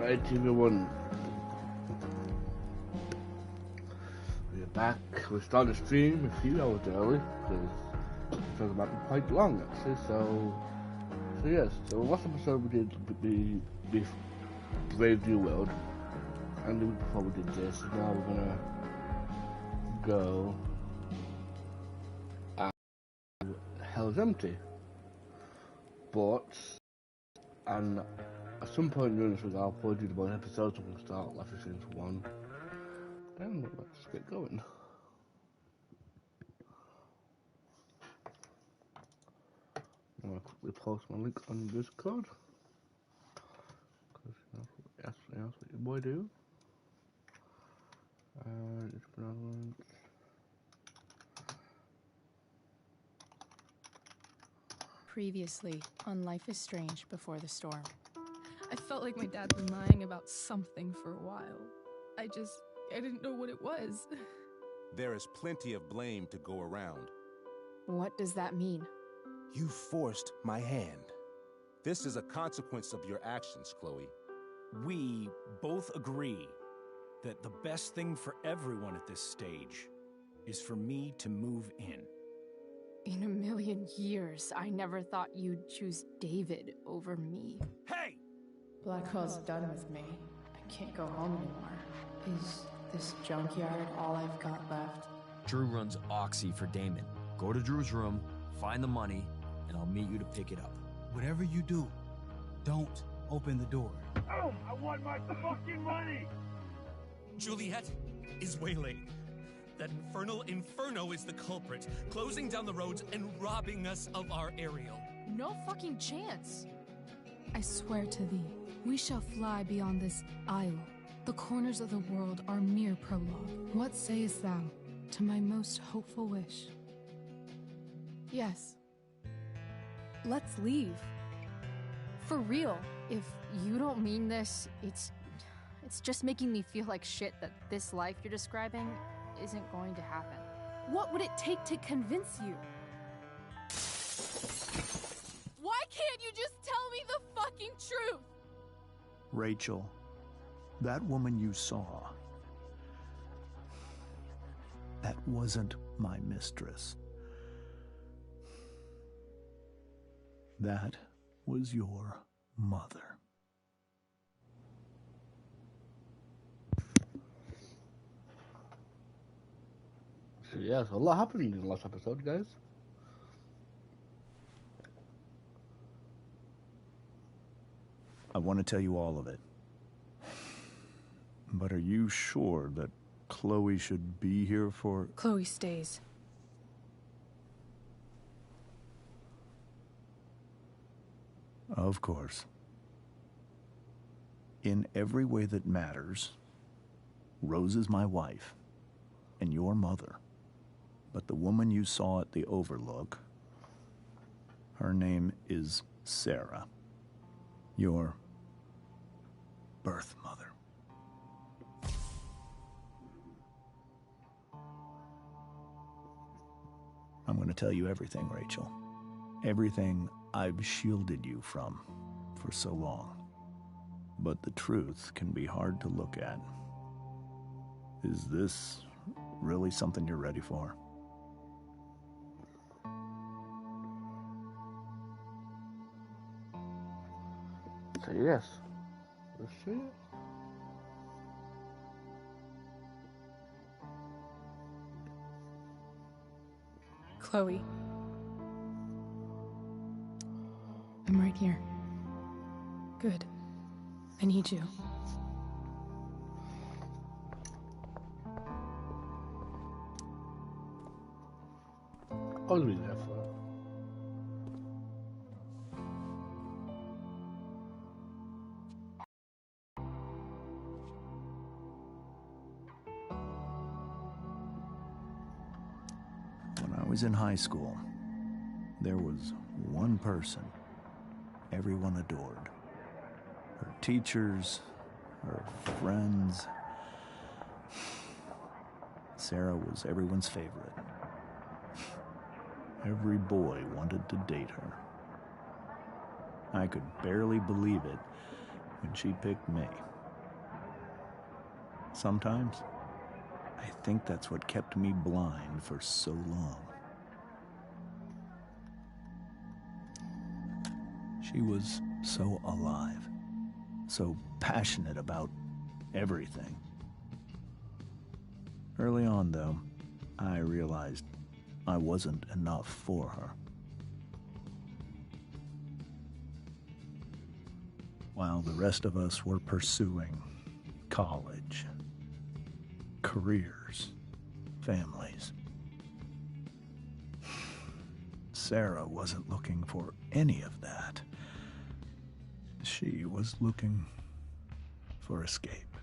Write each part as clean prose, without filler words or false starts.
Right, everyone. We're back. We started the stream a few hours early because it was about to be quite long actually. So yes. So last episode we did the Brave New World, and the week before we did this. Now we're gonna go and Hell's Empty. But and at some point during this week I'll probably do the bonus episodes. So we'll start Life is Strange 1. Then let's get going. I'm gonna quickly post my link on Discord, because that's what your boy do. It's been Previously on Life is Strange Before the Storm. I felt like my dad was lying about something for a while. I didn't know what it was. There is plenty of blame to go around. What does that mean? You forced my hand. This is a consequence of your actions, Chloe. We both agree that the best thing for everyone at this stage is for me to move in. In a million years, I never thought you'd choose David over me. Hey! Blackwell's done with me. I can't go home anymore. Is this junkyard all I've got left? Drew runs Oxy for Damon. Go to Drew's room, find the money, and I'll meet you to pick it up. Whatever you do, don't open the door. Oh, I want my fucking money! Juliet is waylaid. That infernal Inferno is the culprit, closing down the roads and robbing us of our aerial. No fucking chance. I swear to thee, we shall fly beyond this isle. The corners of the world are mere prologue. What sayest thou to my most hopeful wish? Yes. Let's leave. For real. If you don't mean this, it's just making me feel like shit that this life you're describing isn't going to happen. What would it take to convince you? Why can't you just tell me the fucking truth? Rachel, that woman you saw, that wasn't my mistress. That was your mother. So yeah, so a lot happened in the last episode, guys. I want to tell you all of it. But are you sure that Chloe should be here for... Chloe stays. Of course. In every way that matters, Rose is my wife and your mother. But the woman you saw at the Overlook, her name is Sarah, your birth mother. I'm going to tell you everything, Rachel. Everything I've shielded you from for so long. But the truth can be hard to look at. Is this really something you're ready for? So yes. Let's see it. Chloe. I'm right here. Good. I need you. I'll be there for it. When I was in high school, there was one person everyone adored. Her teachers, her friends. Sarah was everyone's favorite. Every boy wanted to date her. I could barely believe it when she picked me. Sometimes, I think that's what kept me blind for so long. She was so alive, so passionate about everything. Early on, though, I realized I wasn't enough for her. While the rest of us were pursuing college, careers, families, Sarah wasn't looking for any of that. She was looking for escape.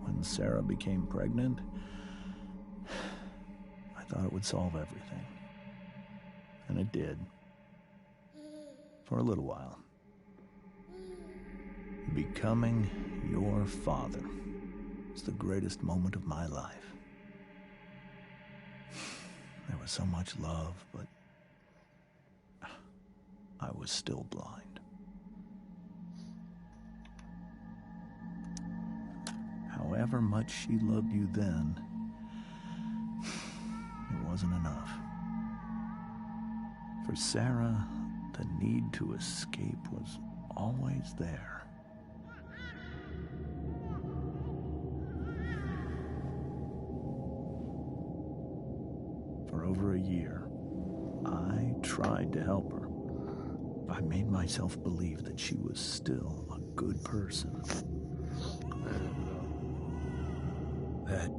When Sarah became pregnant, I thought it would solve everything. And it did. For a little while. Becoming your father was the greatest moment of my life. There was so much love, but I was still blind. However much she loved you then, it wasn't enough. For Sarah, the need to escape was always there. For over a year, I tried to help her. I made myself believe that she was still a good person. That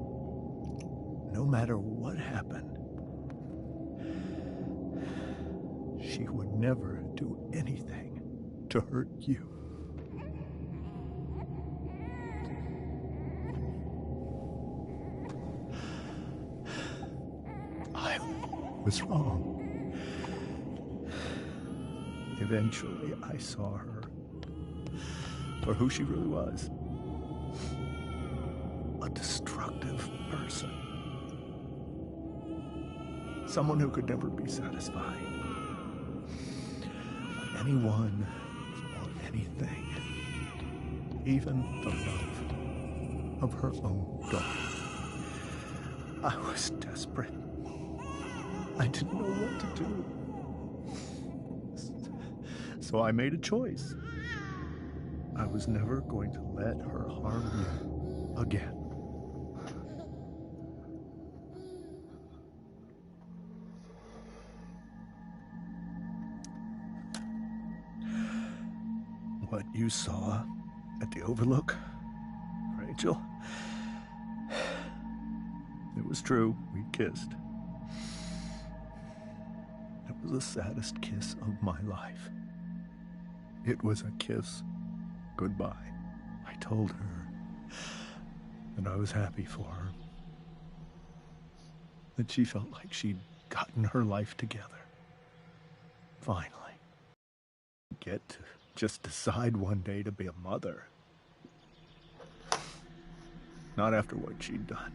no matter what happened, she would never do anything to hurt you. I was wrong. Eventually, I saw her for who she really was. A destructive person. Someone who could never be satisfied. Anyone or anything. Even the love of her own daughter. I was desperate. I didn't know what to do. So I made a choice. I was never going to let her harm you again. What you saw at the Overlook, Rachel, it was true. We kissed. It was the saddest kiss of my life. It was a kiss goodbye. I told her that I was happy for her. That she felt like she'd gotten her life together. Finally. Get to just decide one day to be a mother. Not after what she'd done.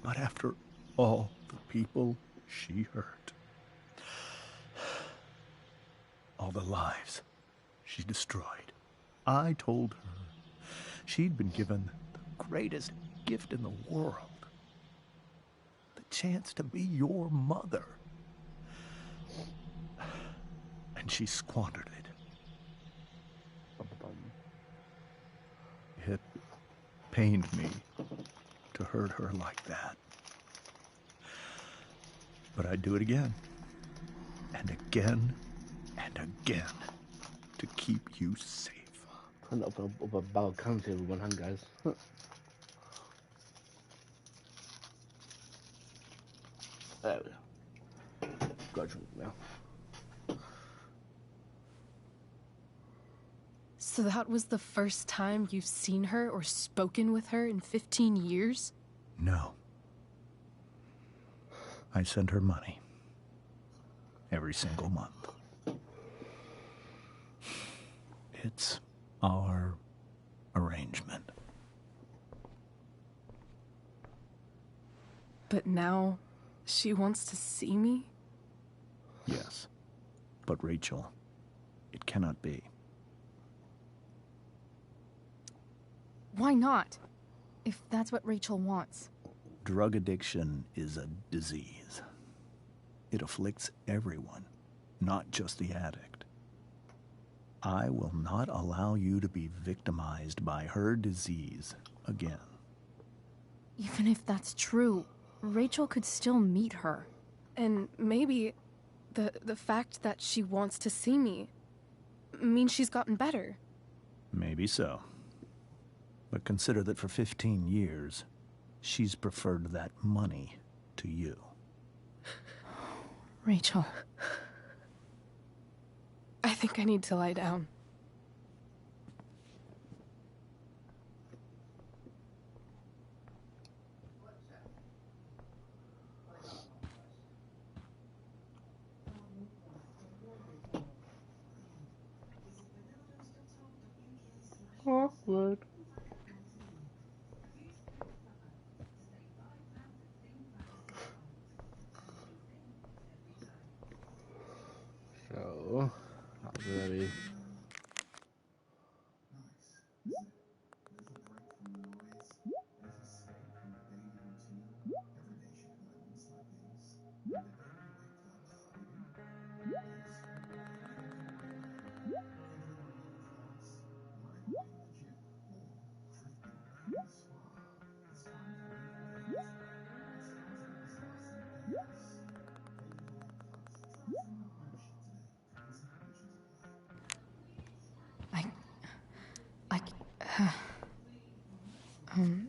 But after all the people she hurt. All the lives she destroyed. I told her she'd been given the greatest gift in the world. The chance to be your mother. And she squandered it. It pained me to hurt her like that. But I'd do it again. And again. And again, to keep you safe. Put up a bowel count here with one hand, guys. There we go. Got a drink now. So that was the first time you've seen her or spoken with her in 15 years? No. I sent her money. Every single month. It's our arrangement. But now, she wants to see me? Yes. But Rachel, it cannot be. Why not? If that's what Rachel wants. Drug addiction is a disease. It afflicts everyone, not just the addict. I will not allow you to be victimized by her disease again. Even if that's true, Rachel could still meet her. And maybe the fact that she wants to see me means she's gotten better. Maybe so. But consider that for 15 years, she's preferred that money to you. Rachel. I think I need to lie down. Awkward. So, that's very...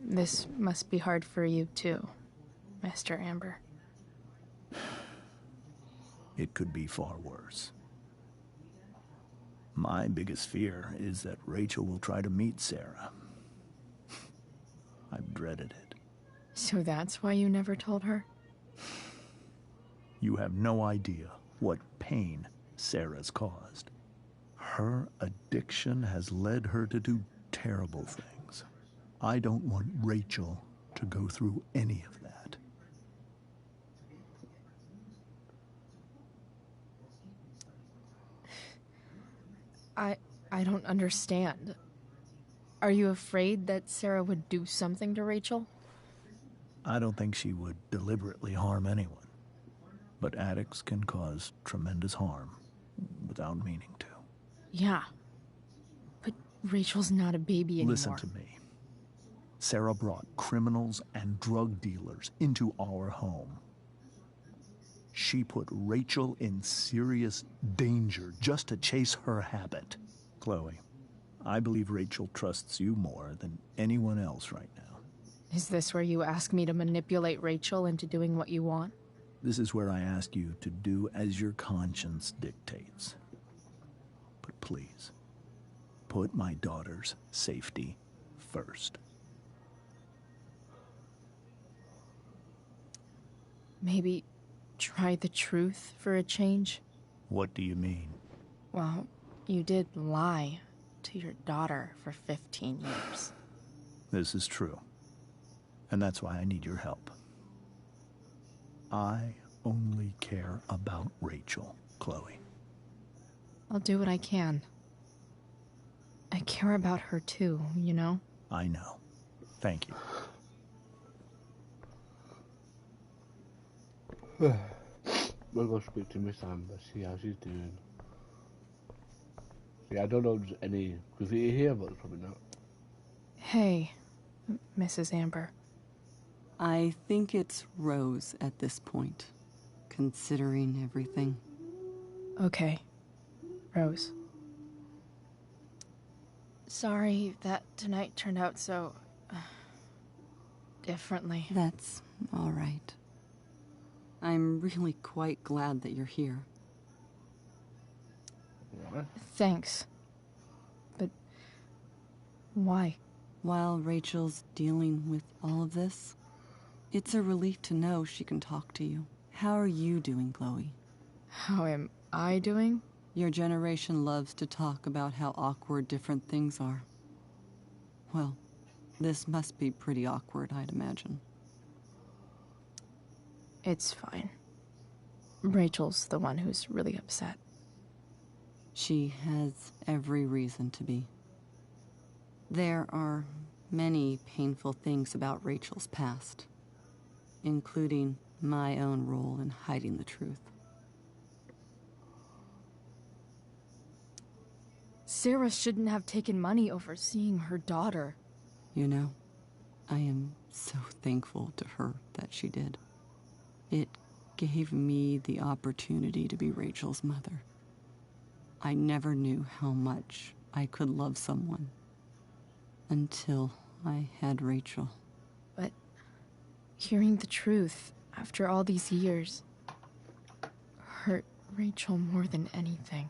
This must be hard for you too, Mr. Amber. It could be far worse. My biggest fear is that Rachel will try to meet Sarah. I've dreaded it. So that's why you never told her? You have no idea what pain Sarah's caused. Her addiction has led her to do terrible things. I don't want Rachel to go through any of that. I don't understand. Are you afraid that Sarah would do something to Rachel? I don't think she would deliberately harm anyone. But addicts can cause tremendous harm without meaning to. Yeah. But Rachel's not a baby anymore. Listen to me. Sarah brought criminals and drug dealers into our home. She put Rachel in serious danger just to chase her habit. Chloe, I believe Rachel trusts you more than anyone else right now. Is this where you ask me to manipulate Rachel into doing what you want? This is where I ask you to do as your conscience dictates. But please, put my daughter's safety first. Maybe try the truth for a change? What do you mean? Well, you did lie to your daughter for 15 years. This is true. And that's why I need your help. I only care about Rachel, Chloe. I'll do what I can. I care about her too, you know? I know. Thank you. We'll go speak to Miss Amber, see how she's doing. See, I don't know if there's any graffiti here, but it's probably not. Hey, Mrs. Amber. I think it's Rose at this point, considering everything. Okay, Rose. Sorry that tonight turned out so... differently. That's all right. I'm really quite glad that you're here. What? Thanks. But... why? While Rachel's dealing with all of this, it's a relief to know she can talk to you. How are you doing, Chloe? How am I doing? Your generation loves to talk about how awkward different things are. Well, this must be pretty awkward, I'd imagine. It's fine. Rachel's the one who's really upset. She has every reason to be. There are many painful things about Rachel's past, including my own role in hiding the truth. Sarah shouldn't have taken money over seeing her daughter. You know, I am so thankful to her that she did. It gave me the opportunity to be Rachel's mother. I never knew how much I could love someone until I had Rachel. But hearing the truth after all these years hurt Rachel more than anything.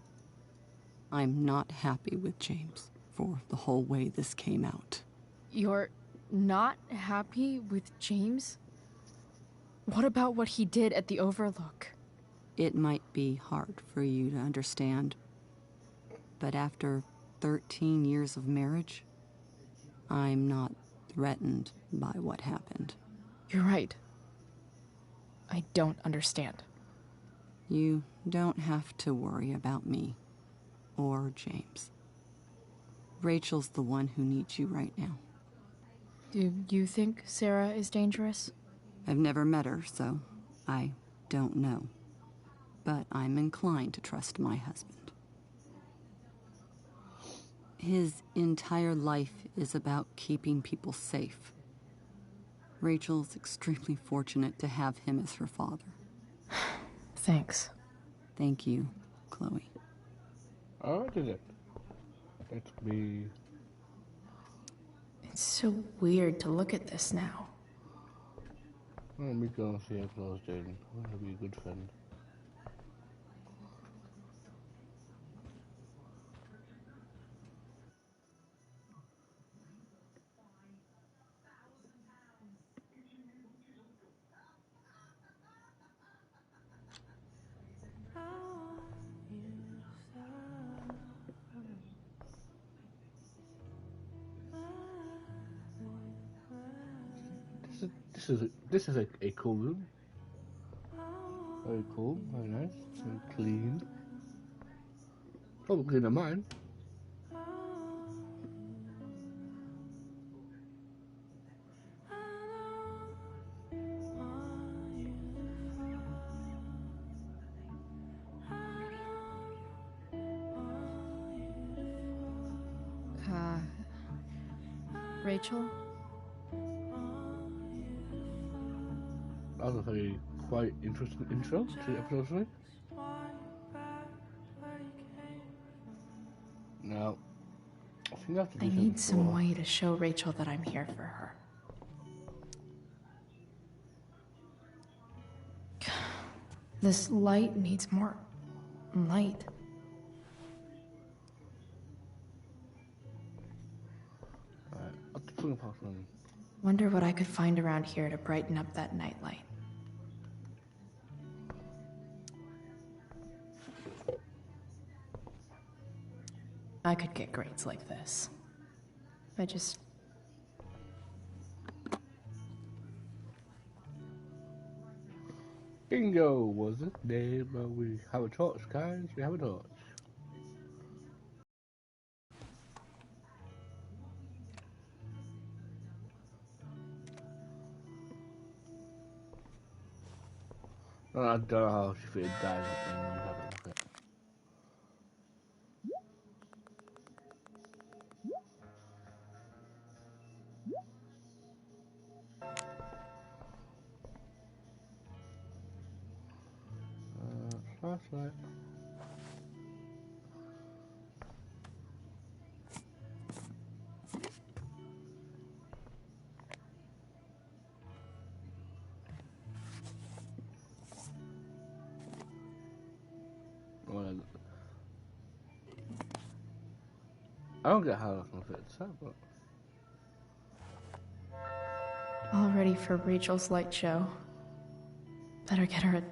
I'm not happy with James for the whole way this came out. You're not happy with James? What about what he did at the Overlook? It might be hard for you to understand, but after 13 years of marriage, I'm not threatened by what happened. You're right. I don't understand. You don't have to worry about me or James. Rachel's the one who needs you right now. Do you think Sarah is dangerous? I've never met her, so I don't know. But I'm inclined to trust my husband. His entire life is about keeping people safe. Rachel's extremely fortunate to have him as her father. Thanks. Thank you, Chloe. Oh, did it? Let me... It's so weird to look at this now. Let me go and see how close Jaden. I'm gonna be a good friend. This is a cool room. Very cool, very nice, very clean. Probably cleaner than mine. Rachel? That was a very quite interesting intro to episode 3. Now, I think I have to do I something need some for- way to show Rachel that I'm here for her. This light needs more light. I'll put a pause on. Wonder what I could find around here to brighten up that nightlight. I could get grades like this. I just... Bingo was it? There, but we have a torch, guys. We have a torch. I don't know how she fitted dive at the flashlight. Well, I don't get how that's gonna fit this out, but all ready for Rachel's light show. Better get her a...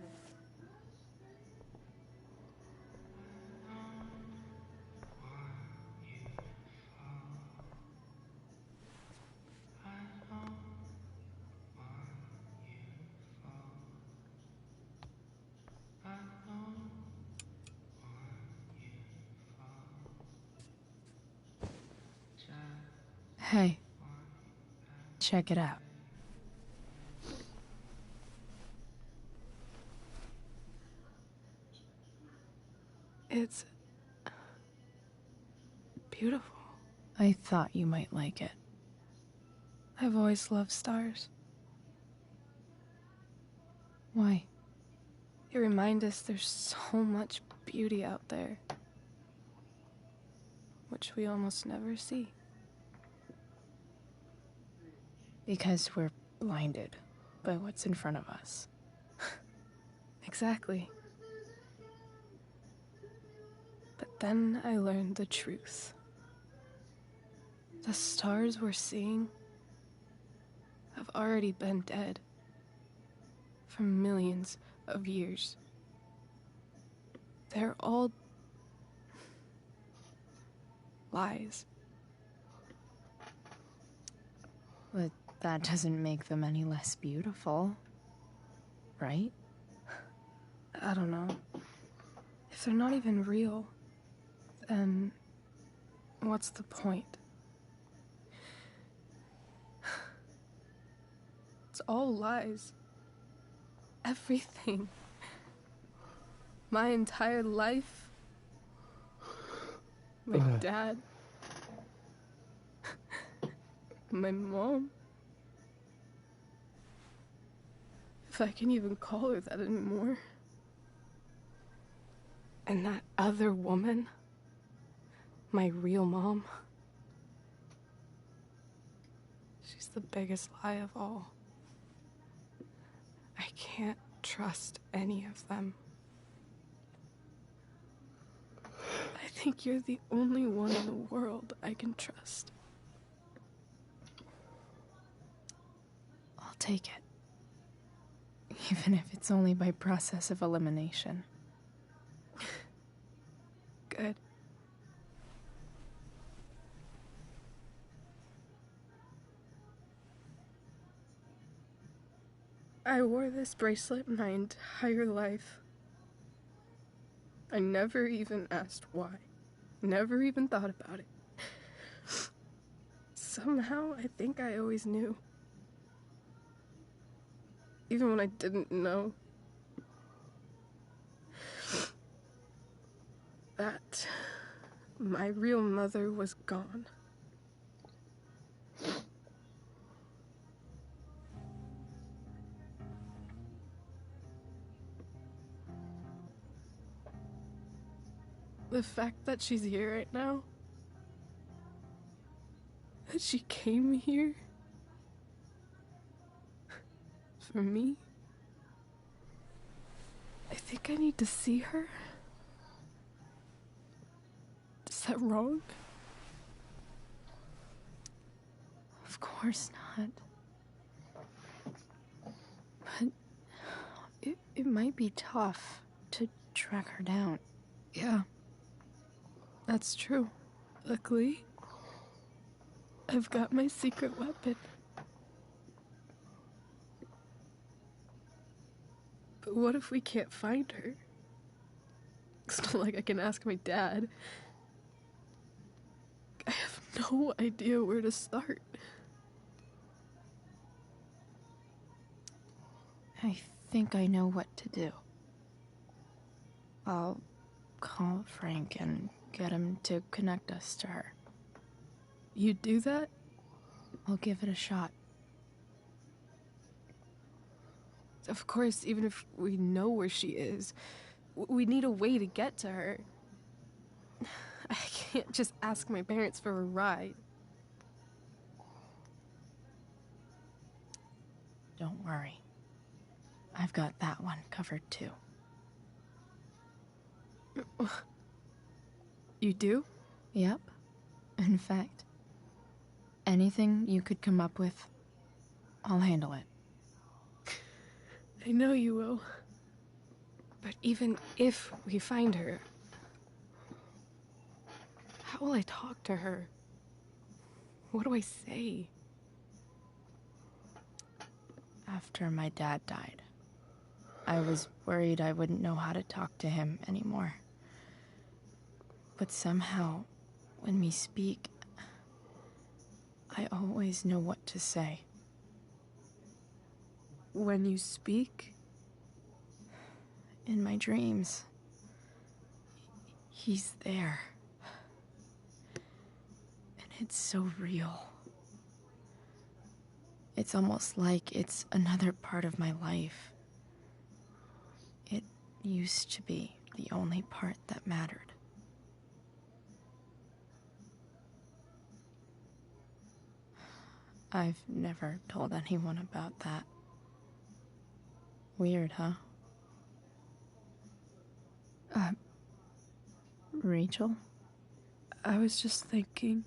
Hey, check it out. It's beautiful. I thought you might like it. I've always loved stars. Why? They remind us there's so much beauty out there, which we almost never see. Because we're blinded by what's in front of us. Exactly. But then I learned the truth. The stars we're seeing have already been dead for millions of years. They're all lies. But that doesn't make them any less beautiful, right? I don't know. If they're not even real, then what's the point? It's all lies. Everything. My entire life. My dad. My mom. If I can even call her that anymore. And that other woman. My real mom. She's the biggest lie of all. I can't trust any of them. I think you're the only one in the world I can trust. I'll take it. Even if it's only by process of elimination. Good. I wore this bracelet my entire life. I never even asked why. Never even thought about it. Somehow, I think I always knew. Even when I didn't know. That my real mother was gone. The fact that she's here right now, that she came here for me, I think I need to see her. Is that wrong? Of course not. But it might be tough to track her down. Yeah. That's true. Luckily, I've got my secret weapon. But what if we can't find her? It's not like I can ask my dad. I have no idea where to start. I think I know what to do. I'll call Frank and get him to connect us to her. You do that? I'll give it a shot. Of course, even if we know where she is, we need a way to get to her. I can't just ask my parents for a ride. Don't worry. I've got that one covered too. You do? Yep. In fact, anything you could come up with, I'll handle it. I know you will. But even if we find her, how will I talk to her? What do I say? After my dad died, I was worried I wouldn't know how to talk to him anymore. But somehow, when we speak, I always know what to say. When you speak? In my dreams. He's there. And it's so real. It's almost like it's another part of my life. It used to be the only part that mattered. I've never told anyone about that. Weird, huh? Rachel? I was just thinking.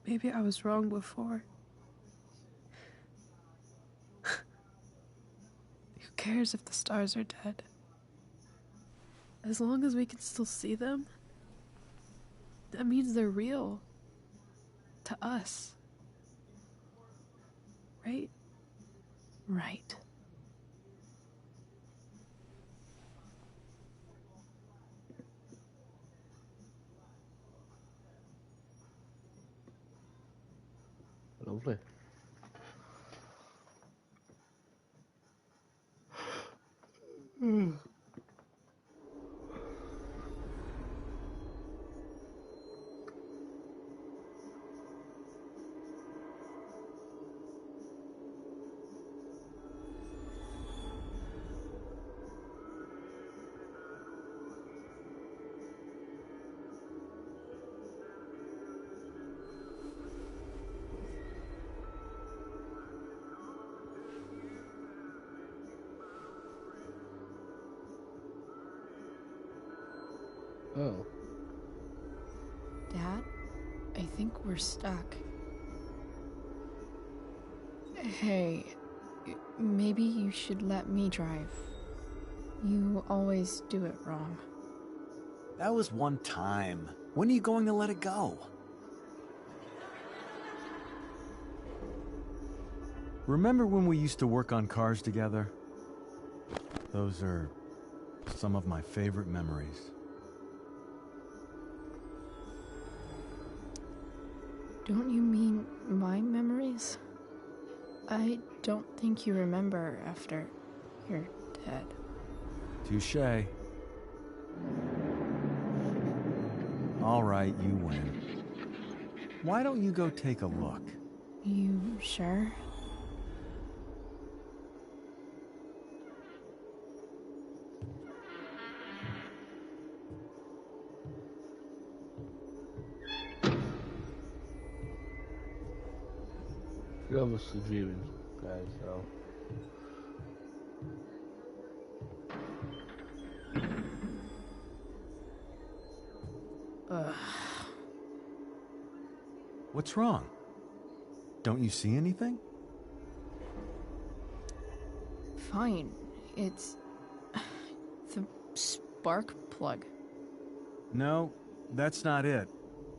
Maybe I was wrong before. Who cares if the stars are dead? As long as we can still see them, that means they're real. To us. Right? Right. Lovely. Oh. Dad, I think we're stuck. Hey, maybe you should let me drive. You always do it wrong. That was one time. When are you going to let it go? Remember when we used to work on cars together? Those are some of my favorite memories. Don't you mean my memories? I don't think you remember after you're dead. Touché. All right, you win. Why don't you go take a look? You sure? You're obviously dreaming, guys, so. Ugh. What's wrong? Don't you see anything? Fine. It's the spark plug. No, that's not it.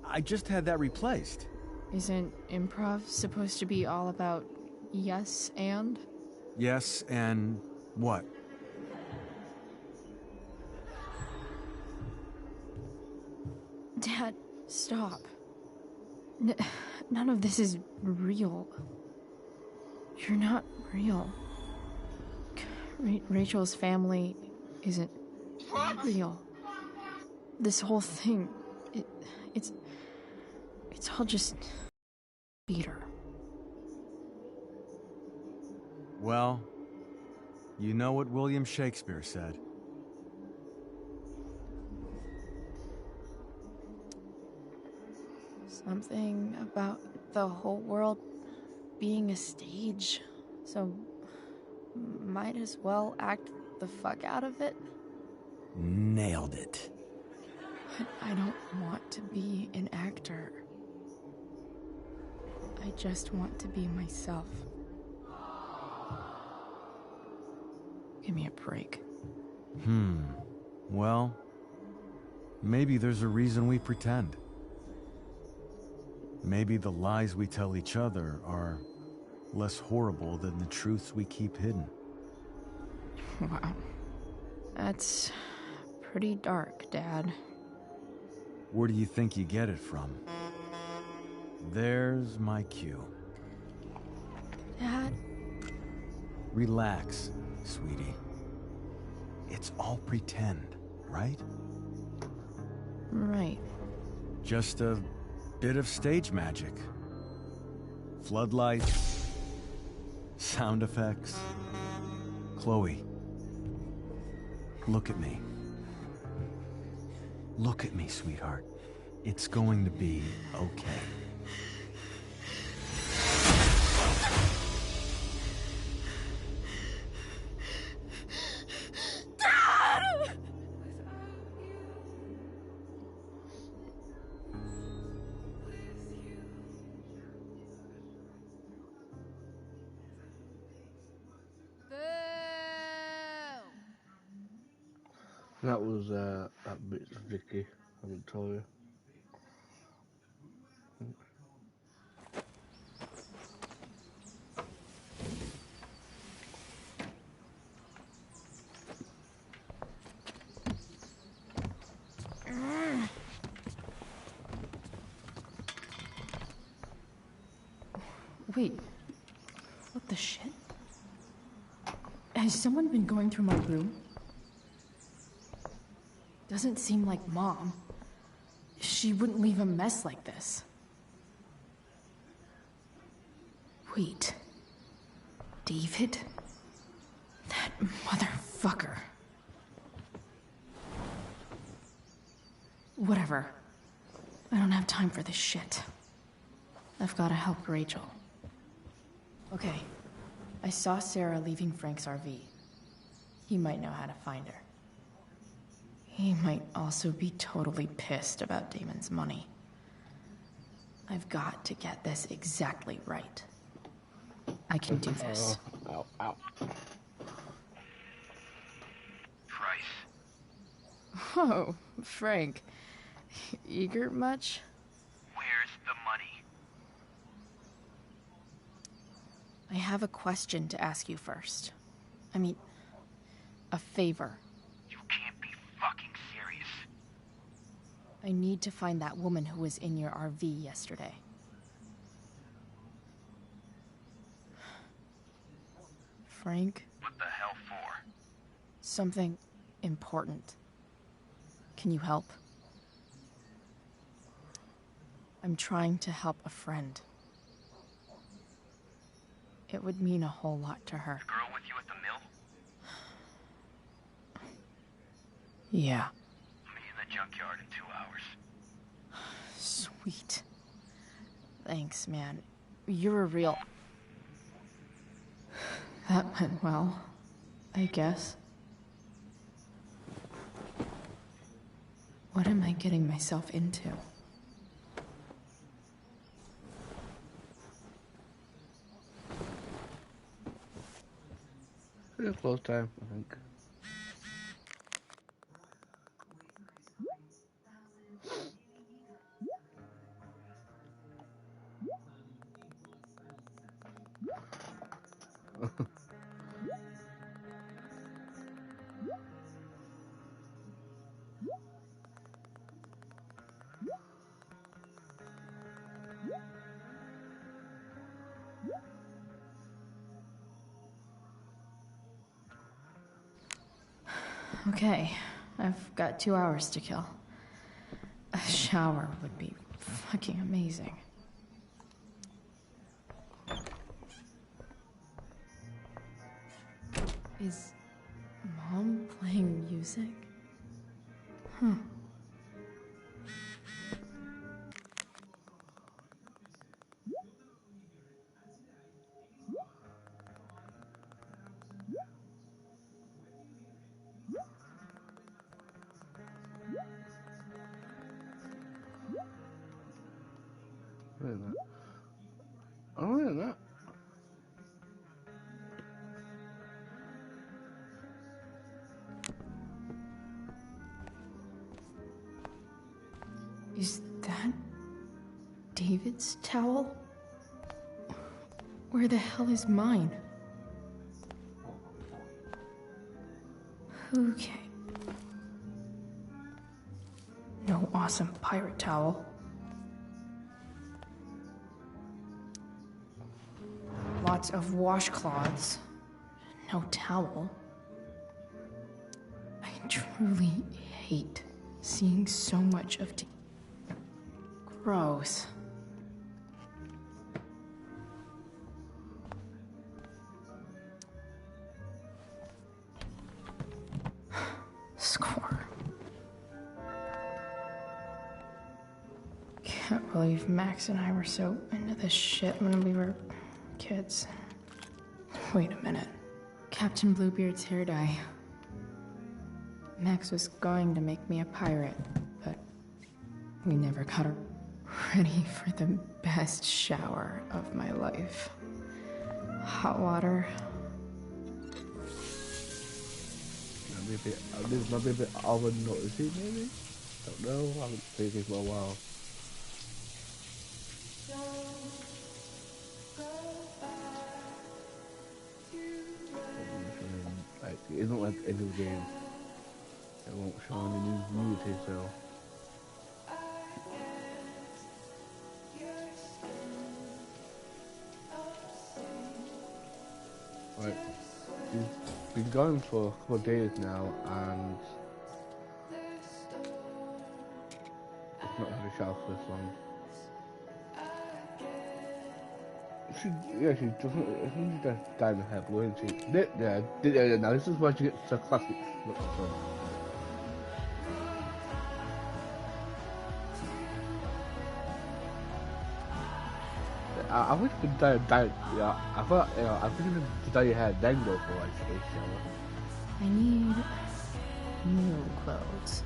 I just had that replaced. Isn't improv supposed to be all about yes and? Yes, and what? Dad, stop. None of this is real. You're not real. Rachel's family isn't real. This whole thing, it's all just theater. Well, you know what William Shakespeare said. Something about the whole world being a stage, so might as well act the fuck out of it. Nailed it. But I don't want to be an actor. I just want to be myself. Give me a break. Well, maybe there's a reason we pretend. Maybe the lies we tell each other are less horrible than the truths we keep hidden. Wow. That's pretty dark, Dad. Where do you think you get it from? There's my cue. Dad? Relax, sweetie. It's all pretend, right? Right. Just a bit of stage magic. Floodlights, sound effects. Chloe, look at me. Look at me, sweetheart. It's going to be okay. Dad! That was that bitch Vicky. I didn't tell you. Wait. What the shit? Has someone been going through my room? Doesn't seem like Mom. She wouldn't leave a mess like this. Wait. David? That motherfucker. Whatever. I don't have time for this shit. I've gotta help Rachel. Okay. I saw Sarah leaving Frank's RV. He might know how to find her. He might also be totally pissed about Damon's money. I've got to get this exactly right. I can do this. Ow, ow. Price. Oh, Frank. Eager much? Where's the money? I have a question to ask you first. I mean, a favor. You can't be fucking serious. I need to find that woman who was in your RV yesterday. Frank? What the hell for? Something important. Can you help? I'm trying to help a friend. It would mean a whole lot to her. The girl with you at the mill? Yeah. Meet in the junkyard in 2 hours. Sweet. Thanks, man. You're a real... That went well, I guess. What am I getting myself into? Pretty close time, I think. Okay, I've got 2 hours to kill. A shower would be fucking amazing. Is Mom playing music? Huh. Look at that. Oh, look at that. Is that David's towel? Where the hell is mine? Okay. No awesome pirate towel. lots of washcloths. No towel. I truly hate seeing so much of gross. Score. Can't believe Max and I were so into this shit when we were kids. Wait a minute. Captain Bluebeard's hair dye. Max was going to make me a pirate, but we never got ready for the best shower of my life. Hot water. This might be a bit of a noticing, maybe? Don't know, I haven't played this for a while. Like, it isn't like any of the game. It won't show any nudity, so... Right, he's been going for a couple of days now, and it's not had a shower for this long. She just died in the head, wouldn't she? Yeah, now this is why she gets the classic look from. I wish you could dye, yeah, I thought, I think you could dye your hair then go for like space shower. I need new clothes.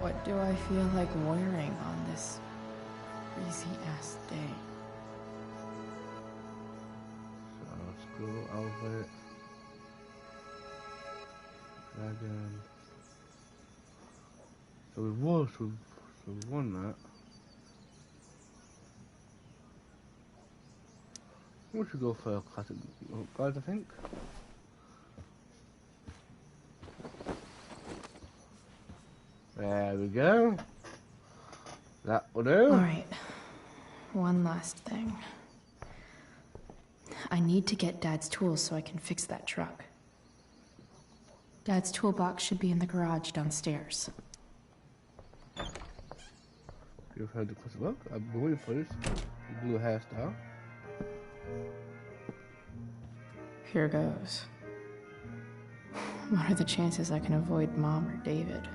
What do I feel like wearing on this crazy-ass day? So, school outfit. Dragon. So we've won that. We should go for a classic guys, I think. There we go. That will do. Alright. One last thing. I need to get Dad's tools so I can fix that truck. Dad's toolbox should be in the garage downstairs. You've heard the question. Look, I've been waiting for this blue hairstyle. Here goes. What are the chances I can avoid Mom or David?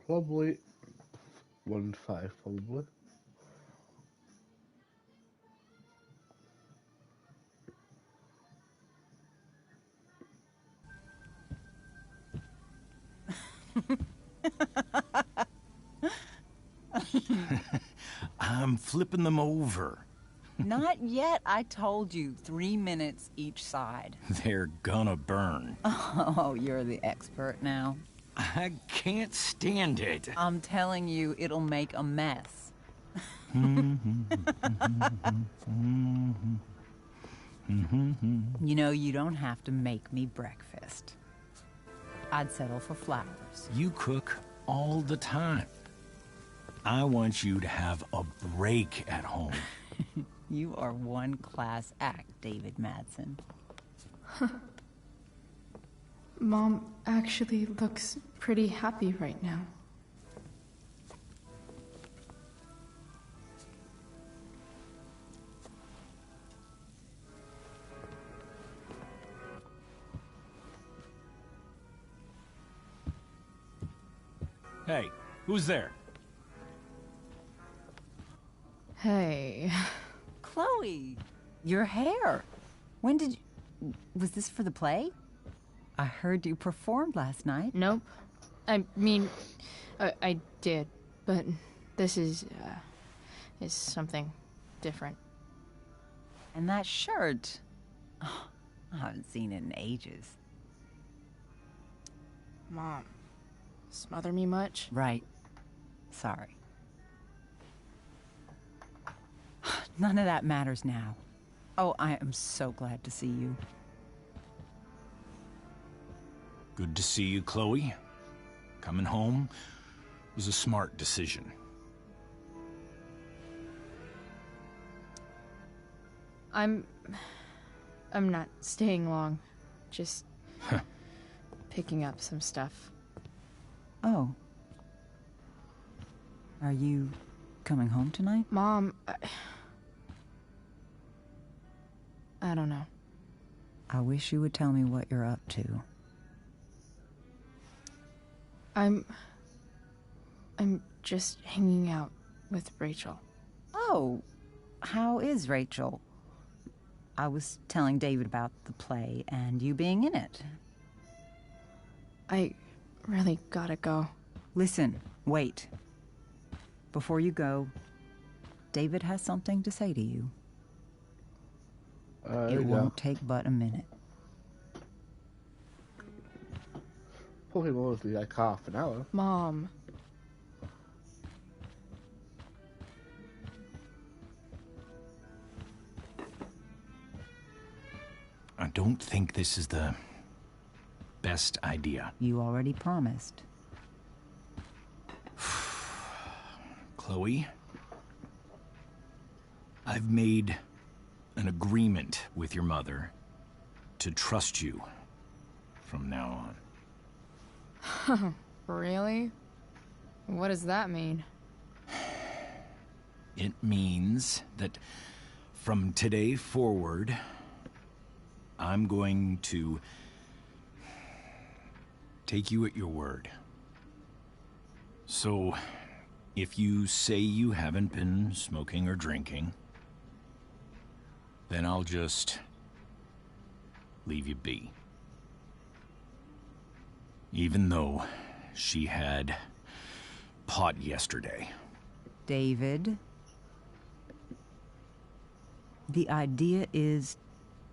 Probably 1 in 5, probably. I'm flipping them over. Not yet. I told you 3 minutes each side. They're gonna burn. Oh, you're the expert now. I can't stand it. I'm telling you, it'll make a mess. You know, you don't have to make me breakfast. I'd settle for flowers. You cook all the time. I want you to have a break at home. You are one class act, David Madsen. Mom actually looks pretty happy right now. Hey, who's there? Hey. Chloe, your hair. When did you... Was this for the play? I heard you performed last night. Nope. I mean, I did, but this is something different. And that shirt. Oh, I haven't seen it in ages. Mom, smother me much? Right. Sorry. None of that matters now. Oh, I am so glad to see you. Good to see you, Chloe. Coming home was a smart decision. I'm not staying long. Just picking up some stuff. Oh. Are you coming home tonight? Mom, I don't know. I wish you would tell me what you're up to. I'm just hanging out with Rachel. Oh, how is Rachel? I was telling David about the play and you being in it. I really gotta go. Listen, wait. Before you go, David has something to say to you. It won't take but a minute. Probably mostly like half an hour. Mom. I don't think this is the best idea. You already promised. Chloe, I've made an agreement with your mother to trust you from now on. Really? What does that mean? It means that from today forward, I'm going to take you at your word. So, if you say you haven't been smoking or drinking, then I'll just leave you be. Even though she had pot yesterday. David, the idea is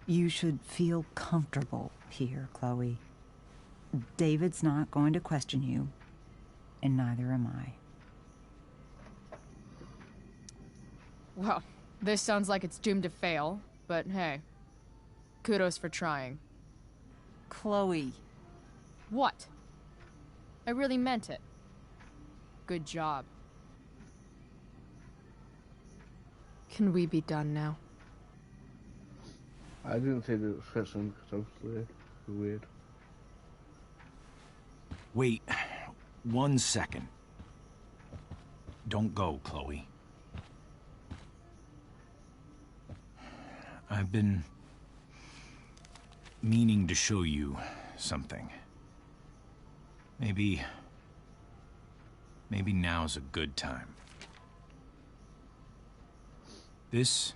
you should feel comfortable here, Chloe. David's not going to question you, and neither am I. Well, this sounds like it's doomed to fail, but hey, kudos for trying. Chloe. What? I really meant it. Good job. Can we be done now? I didn't say that it was fishing because I was weird. Wait 1 second. Don't go, Chloe. I've been meaning to show you something. Maybe now's a good time. This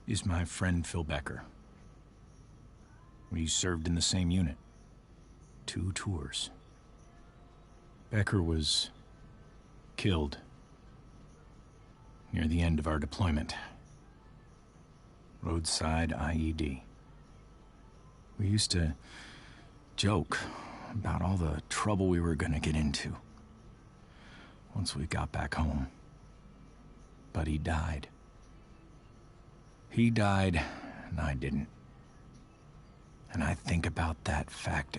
is my friend Phil Becker. We served in the same unit. 2 tours. Becker was killed near the end of our deployment. Roadside IED. We used to joke about all the trouble we were gonna get into once we got back home. But he died. He died, and I didn't. And I think about that fact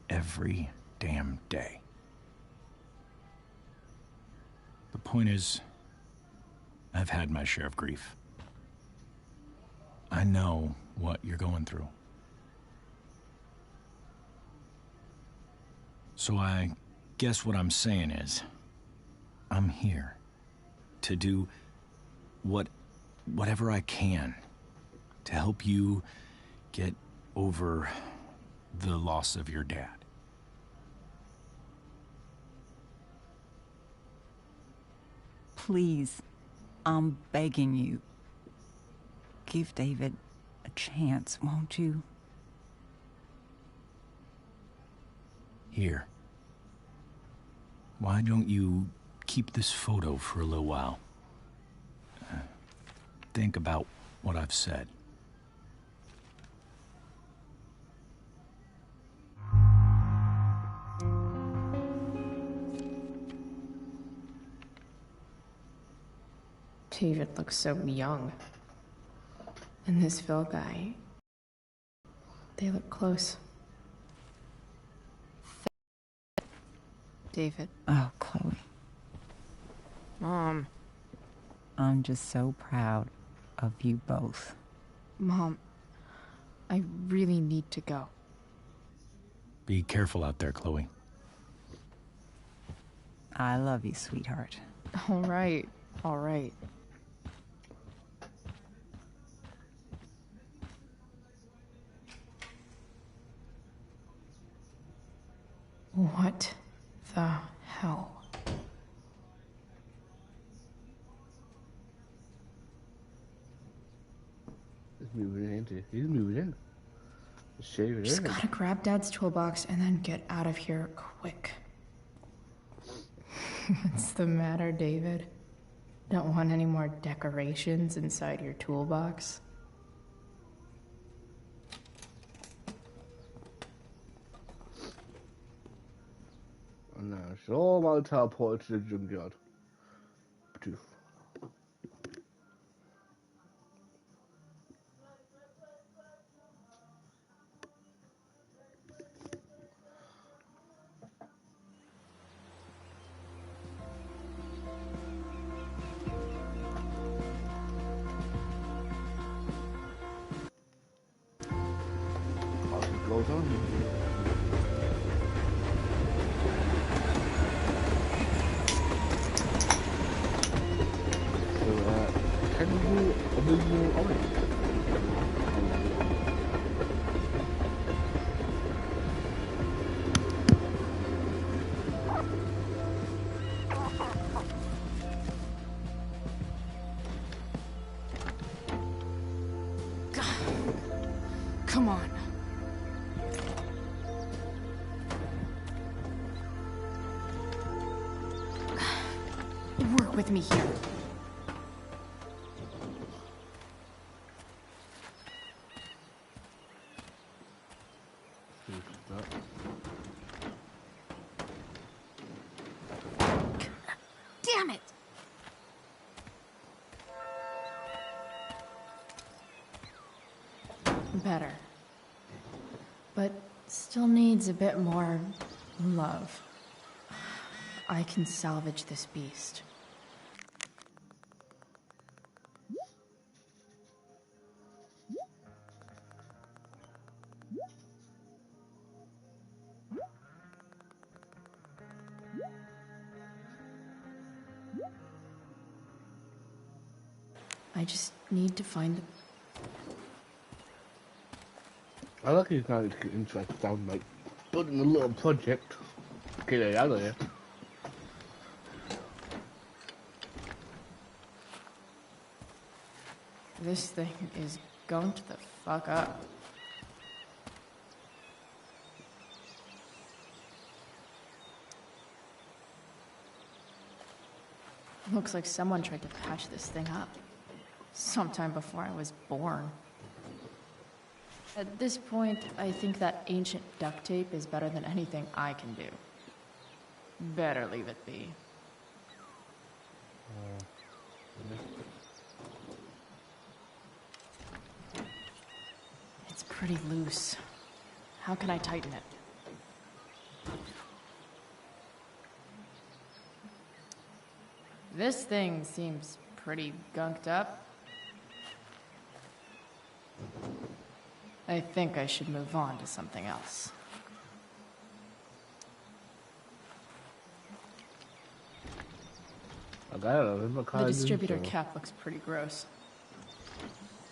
every damn day. The point is, I've had my share of grief. I know what you're going through. So I guess what I'm saying is, I'm here to do whatever I can to help you get over the loss of your dad. Please, I'm begging you. Give David a chance, won't you? Here. Why don't you keep this photo for a little while? Think about what I've said. David looks so young. And this Phil guy, they look close. David. Oh, Chloe. Mom. I'm just so proud of you both. Mom, I really need to go. Be careful out there, Chloe. I love you, sweetheart. All right, all right. What the hell? He's moving in, too. He's moving in. Just gotta grab Dad's toolbox and then get out of here quick. What's the matter, David? Don't want any more decorations inside your toolbox? Oh no, it's all about teleported to the junkyard. Poof. Goes on. So, can you do a visual orange? Come on. Work with me here. Damn it! Better. But still needs a bit more love. I can salvage this beast. I just need to find the... I like he's not interested down like building a little project. Get it out of here. This thing is going to the fuck up. Looks like someone tried to patch this thing up. Sometime before I was born. At this point, I think that ancient duct tape is better than anything I can do. Better leave it be. It's pretty loose. How can I tighten it? This thing seems pretty gunked up. I think I should move on to something else. The distributor cap looks pretty gross.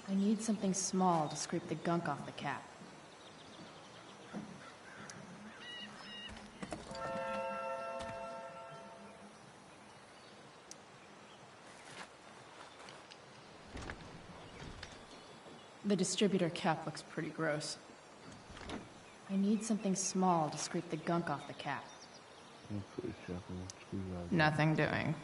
I need something small to scrape the gunk off the cap. The distributor cap looks pretty gross. I need something small to scrape the gunk off the cap. Nothing doing.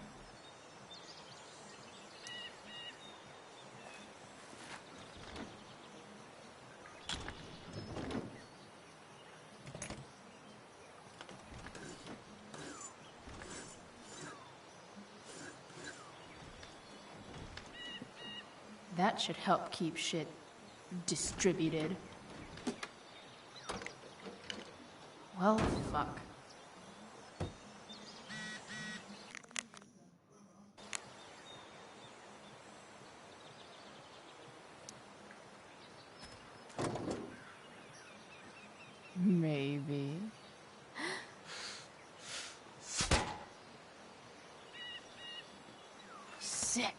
That should help keep shit distributed. Well, fuck. Maybe. Sick.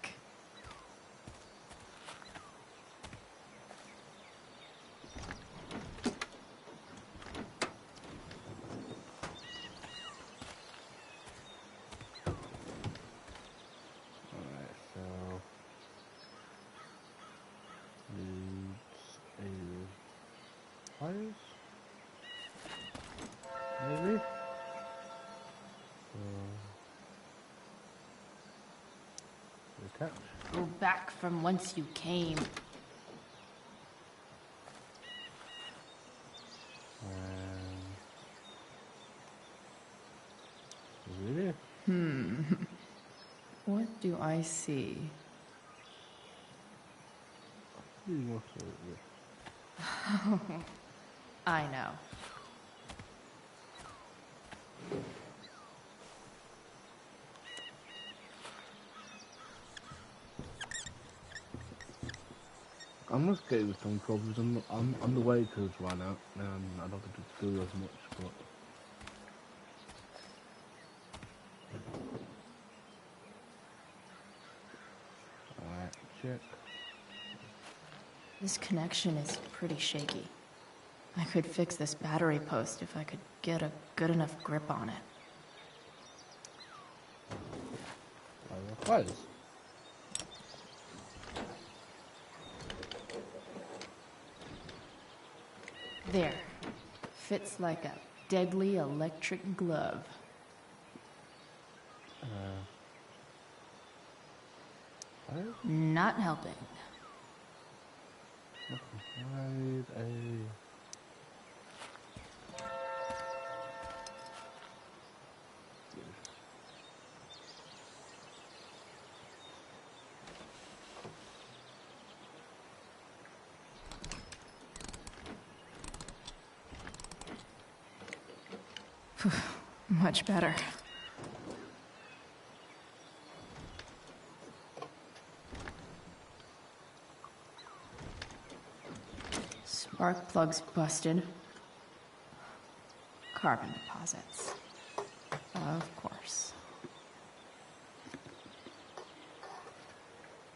Maybe? Go back from whence you came. Really? What do I see? I know. I'm just getting some problems. I'm on the way to run out, and I don't get to do as much, but... Alright, check. This connection is pretty shaky. I could fix this battery post if I could get a good enough grip on it. What? There. Fits like a deadly electric glove. Not helping. Much better. Spark plugs busted. Carbon deposits. Of course.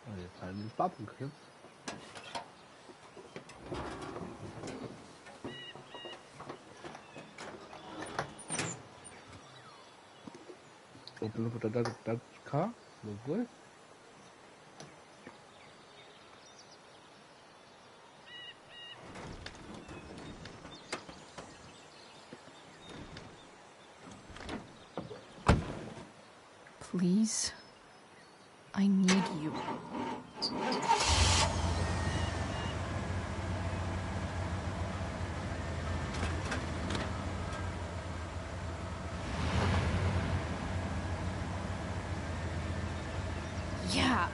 Oh, yeah, time to stop them, kids. Open up that car. Lovely. Please. I need you. Yeah.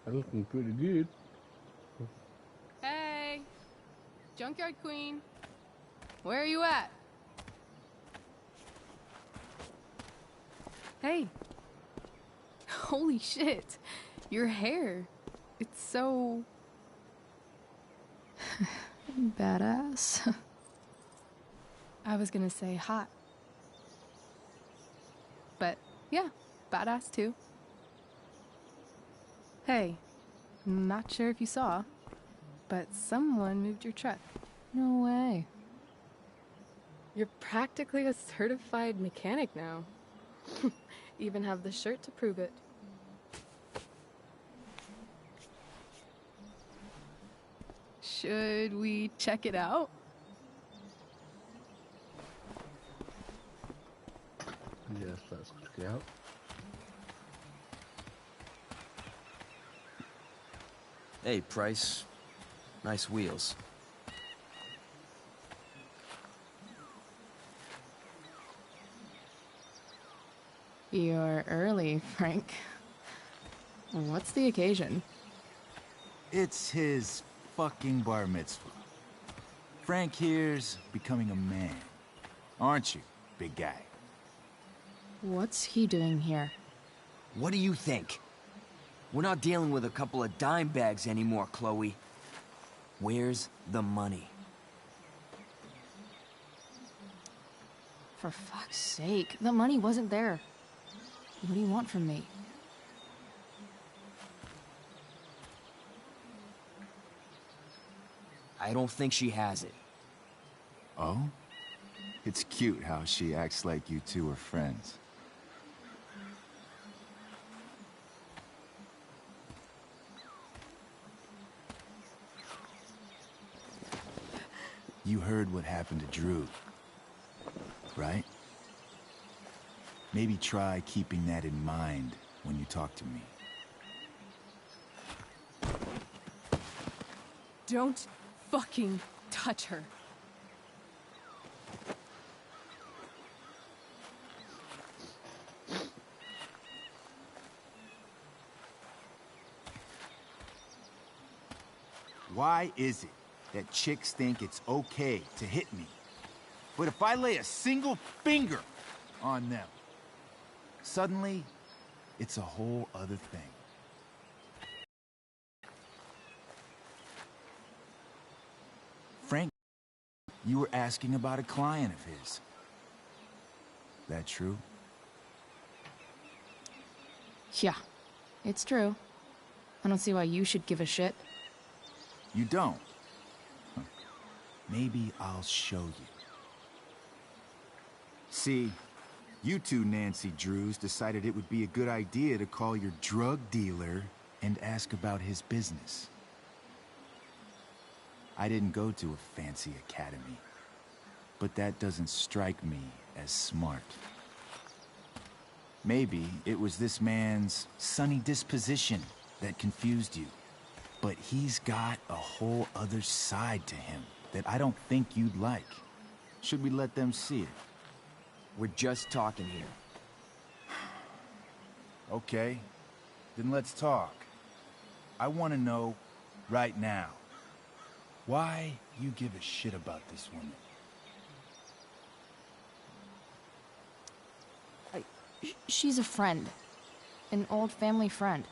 I'm looking pretty good. Hey! Junkyard Queen! Where are you at? Hey! Holy shit! Your hair! It's so... badass. I was gonna say hot. But, yeah, badass too. Hey, not sure if you saw, but someone moved your truck. No way. You're practically a certified mechanic now. Even have the shirt to prove it. Should we check it out? Yes, let's check it out. Hey, Price. Nice wheels. You're early, Frank. What's the occasion? It's his fucking bar mitzvah. Frank here's becoming a man. Aren't you, big guy? What's he doing here? What do you think? We're not dealing with a couple of dime bags anymore, Chloe. Where's the money? For fuck's sake, the money wasn't there. What do you want from me? I don't think she has it. Oh? It's cute how she acts like you two are friends. You heard what happened to Drew, right? Maybe try keeping that in mind when you talk to me. Don't fucking touch her. Why is it that chicks think it's okay to hit me? But if I lay a single finger on them, suddenly, it's a whole other thing. Frank, you were asking about a client of his. That true? Yeah, it's true. I don't see why you should give a shit. You don't? Huh. Maybe I'll show you. See, you two Nancy Drews decided it would be a good idea to call your drug dealer and ask about his business. I didn't go to a fancy academy, but that doesn't strike me as smart. Maybe it was this man's sunny disposition that confused you, but he's got a whole other side to him that I don't think you'd like. Should we let them see it? We're just talking here. Okay, then let's talk. I want to know right now why you give a shit about this woman. She's a friend. An old family friend.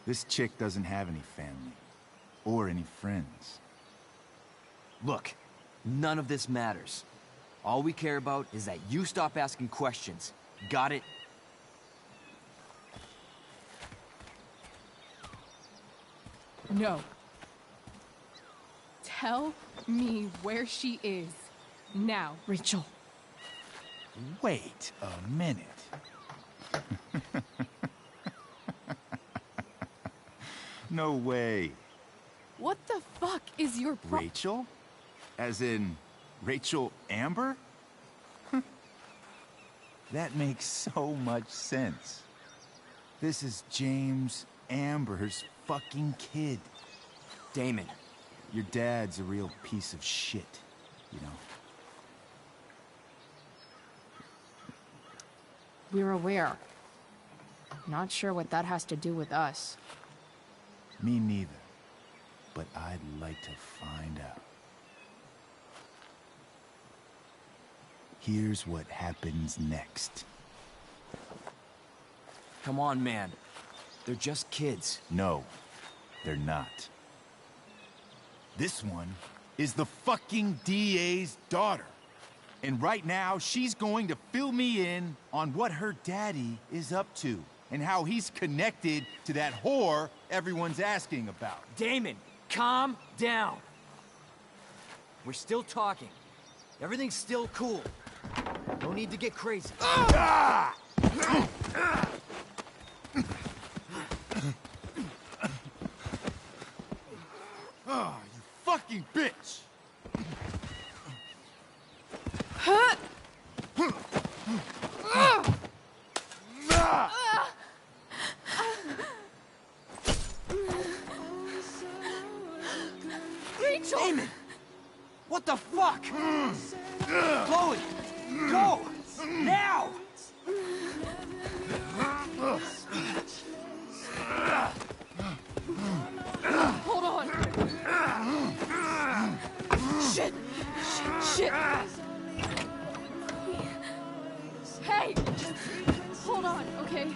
This chick doesn't have any family or any friends. Look, none of this matters. All we care about is that you stop asking questions. Got it? No. Tell me where she is. Now, Rachel. Wait a minute. No way. What the fuck is your Rachel? As in, Rachel Amber? That makes so much sense. This is James Amber's fucking kid. Damon. Your dad's a real piece of shit, you know? We're aware. Not sure what that has to do with us. Me neither. But I'd like to find out. Here's what happens next. Come on, man. They're just kids. No, they're not. This one is the fucking DA's daughter. And right now, she's going to fill me in on what her daddy is up to and how he's connected to that whore everyone's asking about. Damon, calm down. We're still talking. Everything's still cool. No need to get crazy. Ah! Oh, you fucking bitch! Rachel! Damon! What the fuck? Chloe! Go! Now! Hold on! Shit! Shit! Hey! Hold on, okay?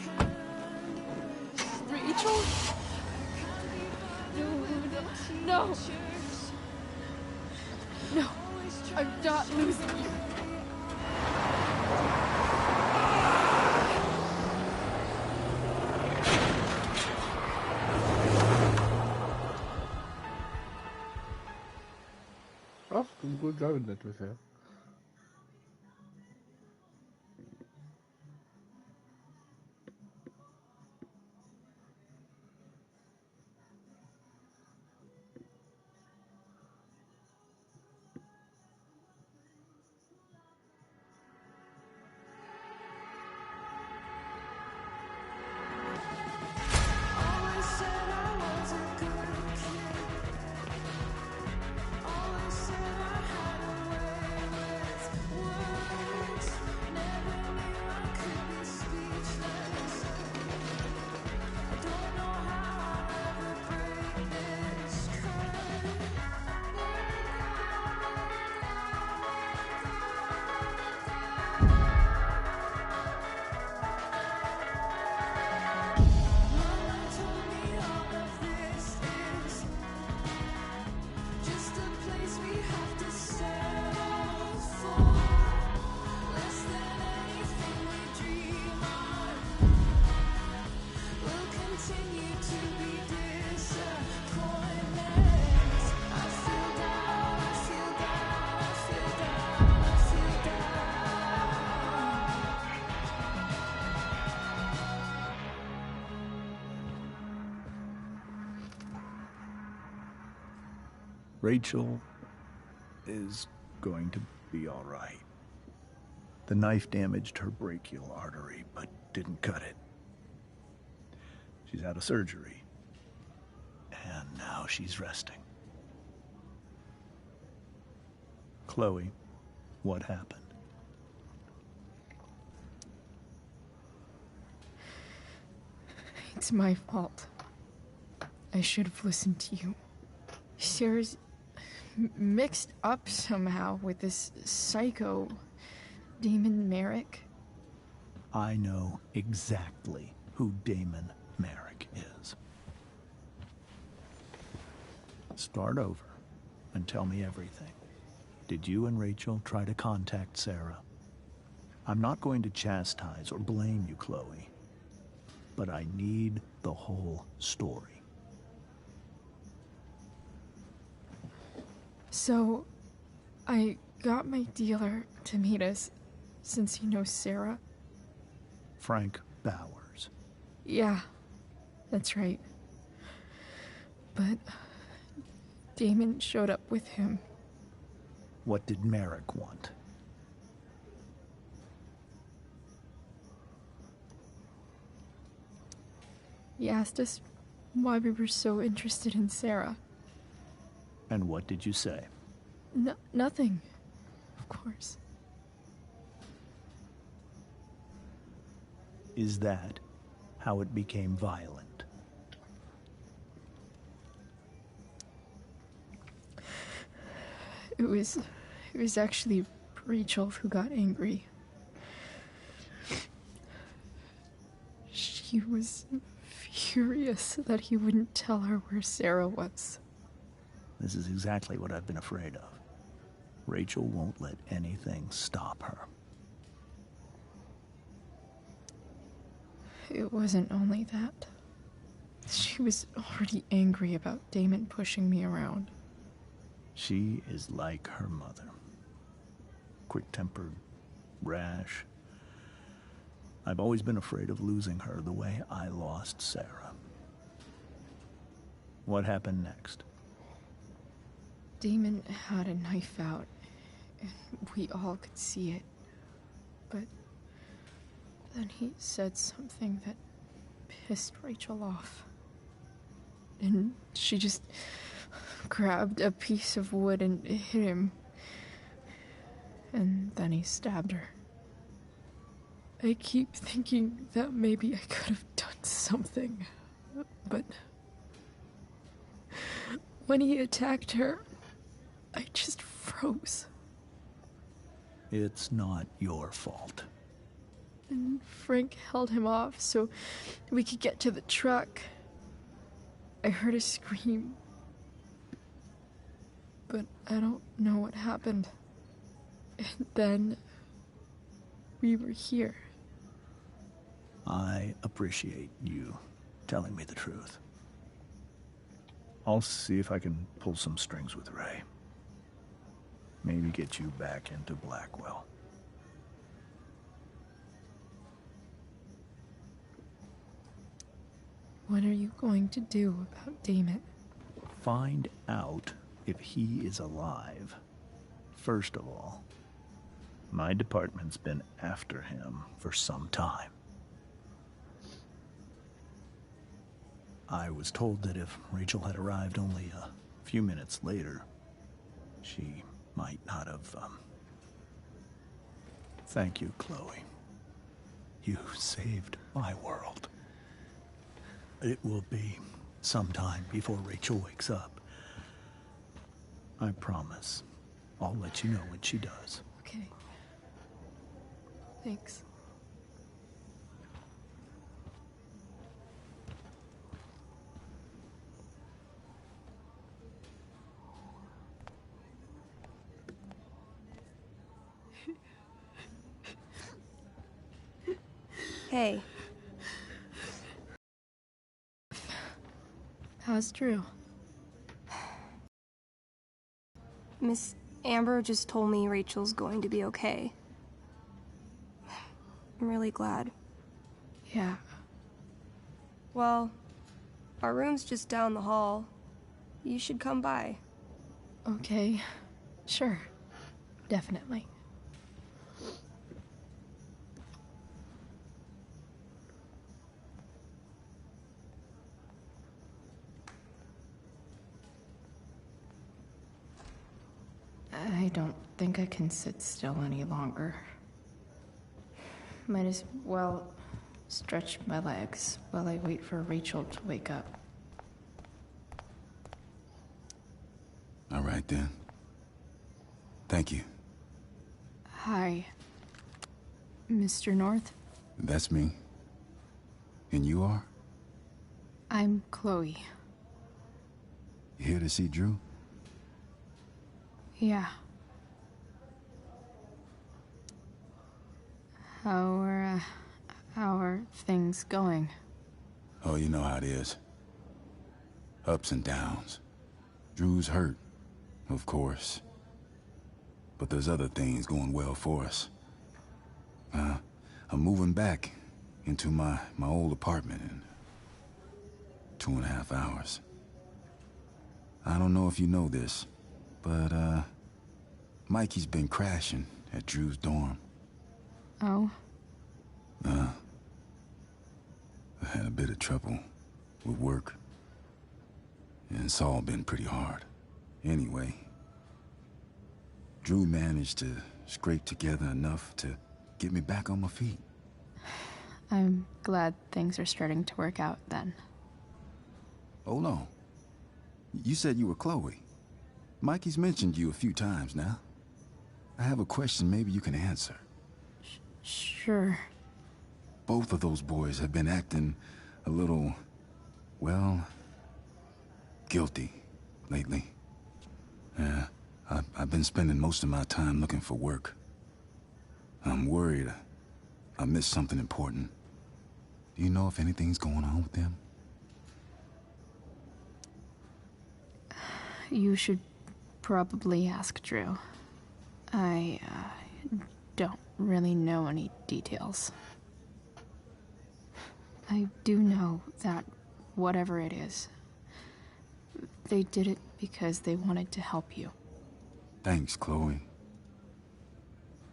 Rachel? No! No! I'm not losing you! That's some good driving there, to be fair. Rachel is going to be all right. The knife damaged her brachial artery, but didn't cut it. She's out of surgery, and now she's resting. Chloe, what happened? It's my fault. I should have listened to you. Sarah's mixed up somehow with this psycho Damon Merrick. I know exactly who Damon Merrick is. Start over and tell me everything. Did you and Rachel try to contact Sarah? I'm not going to chastise or blame you, Chloe, but I need the whole story. So, I got my dealer to meet us, since he knows Sarah. Frank Bowers. Yeah, that's right. But Damon showed up with him. What did Merrick want? He asked us why we were so interested in Sarah. And what did you say? Nothing, of course. Is that how it became violent. It was actually Rachel who got angry. She was furious that he wouldn't tell her where Sarah was. This is exactly what I've been afraid of. Rachel won't let anything stop her. It wasn't only that. She was already angry about Damon pushing me around. She is like her mother. Quick-tempered, rash. I've always been afraid of losing her the way I lost Sarah. What happened next? Damon had a knife out, and we all could see it. But then he said something that pissed Rachel off. And she just grabbed a piece of wood and hit him. And then he stabbed her. I keep thinking that maybe I could have done something, but when he attacked her, I just froze. It's not your fault. And Frank held him off so we could get to the truck. I heard a scream, but I don't know what happened. And then we were here. I appreciate you telling me the truth. I'll see if I can pull some strings with Ray. Maybe get you back into Blackwell. What are you going to do about Damon? Find out if he is alive. First of all, my department's been after him for some time. I was told that if Rachel had arrived only a few minutes later, she might not have, Thank you, Chloe. You saved my world. It will be some time before Rachel wakes up. I promise. I'll let you know when she does. Okay. Thanks. Hey. How's Drew? Miss Amber just told me Rachel's going to be okay. I'm really glad. Yeah. Well, our room's just down the hall. You should come by. Okay. Sure. Definitely. I don't think I can sit still any longer. Might as well stretch my legs while I wait for Rachel to wake up. All right, then. Thank you. Hi, Mr. North. That's me. And you are? I'm Chloe. You here to see Drew? Yeah. How are things going? Oh, you know how it is. Ups and downs. Drew's hurt, of course. But there's other things going well for us. I'm moving back into my old apartment in 2.5 hours. I don't know if you know this, but Mikey's been crashing at Drew's dorm. Oh? I had a bit of trouble with work. And it's all been pretty hard. Anyway, Drew managed to scrape together enough to get me back on my feet. I'm glad things are starting to work out then. Hold on. You said you were Chloe. Mikey's mentioned you a few times now. I have a question maybe you can answer. Sure. Both of those boys have been acting a little, well, guilty lately. Yeah, I've been spending most of my time looking for work. I'm worried I missed something important. Do you know if anything's going on with them? You should probably ask Drew. I don't really know any details. I do know that whatever it is, they did it because they wanted to help you. Thanks, Chloe.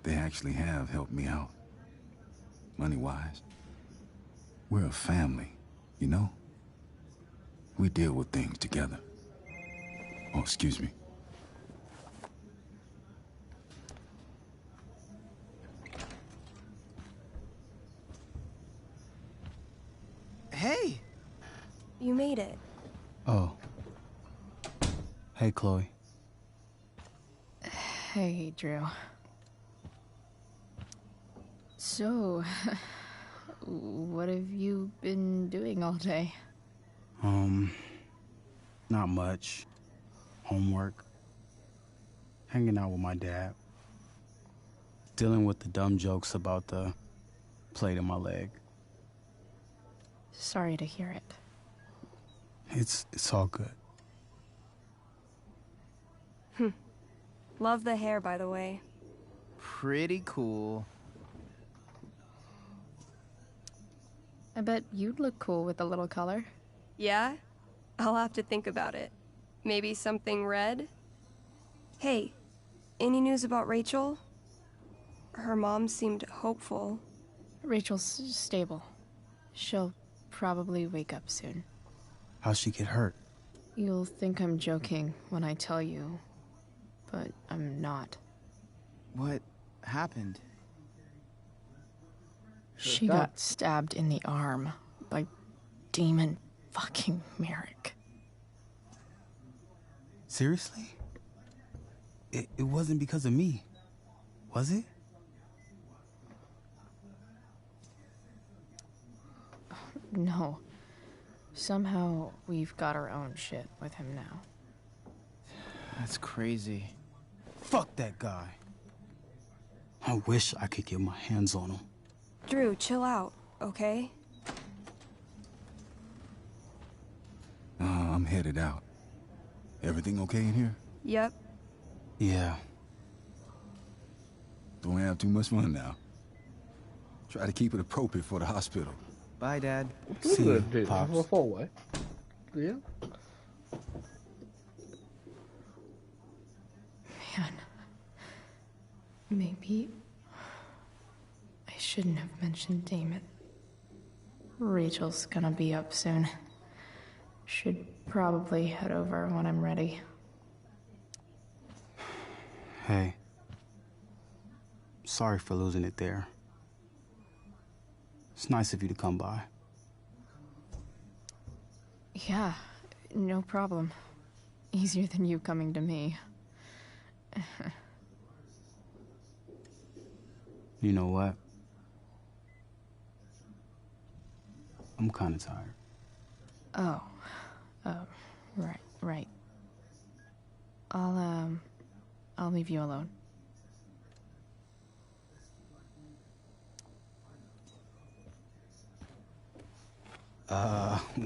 They actually have helped me out. Money-wise. We're a family, you know? We deal with things together. Oh, excuse me. Hey! You made it. Oh. Hey, Chloe. Hey, Drew. So, what have you been doing all day? Not much. Homework. Hanging out with my dad. Dealing with the dumb jokes about the plate in my leg. Sorry to hear it. It's all good. Love the hair, by the way. Pretty cool. I bet you'd look cool with a little color. Yeah? I'll have to think about it. Maybe something red? Hey, any news about Rachel? Her mom seemed hopeful. Rachel's stable. She'll probably wake up soon. How'd she get hurt? You'll think I'm joking when I tell you, but I'm not. What happened? She got stabbed in the arm by Demon fucking Merrick. Seriously? It wasn't because of me, was it? No. Somehow we've got our own shit with him now. That's crazy. Fuck that guy. I wish I could get my hands on him. Drew, chill out, okay? I'm headed out. Everything okay in here? Yep. Yeah. Don't have too much fun now. Try to keep it appropriate for the hospital. Bye, Dad. See you, Pops. Yeah. Man. Maybe I shouldn't have mentioned Damon. Rachel's gonna be up soon. Should probably head over when I'm ready. Hey. Sorry for losing it there. It's nice of you to come by. Yeah, no problem. Easier than you coming to me. You know what? I'm kind of tired. Oh, right. I'll leave you alone.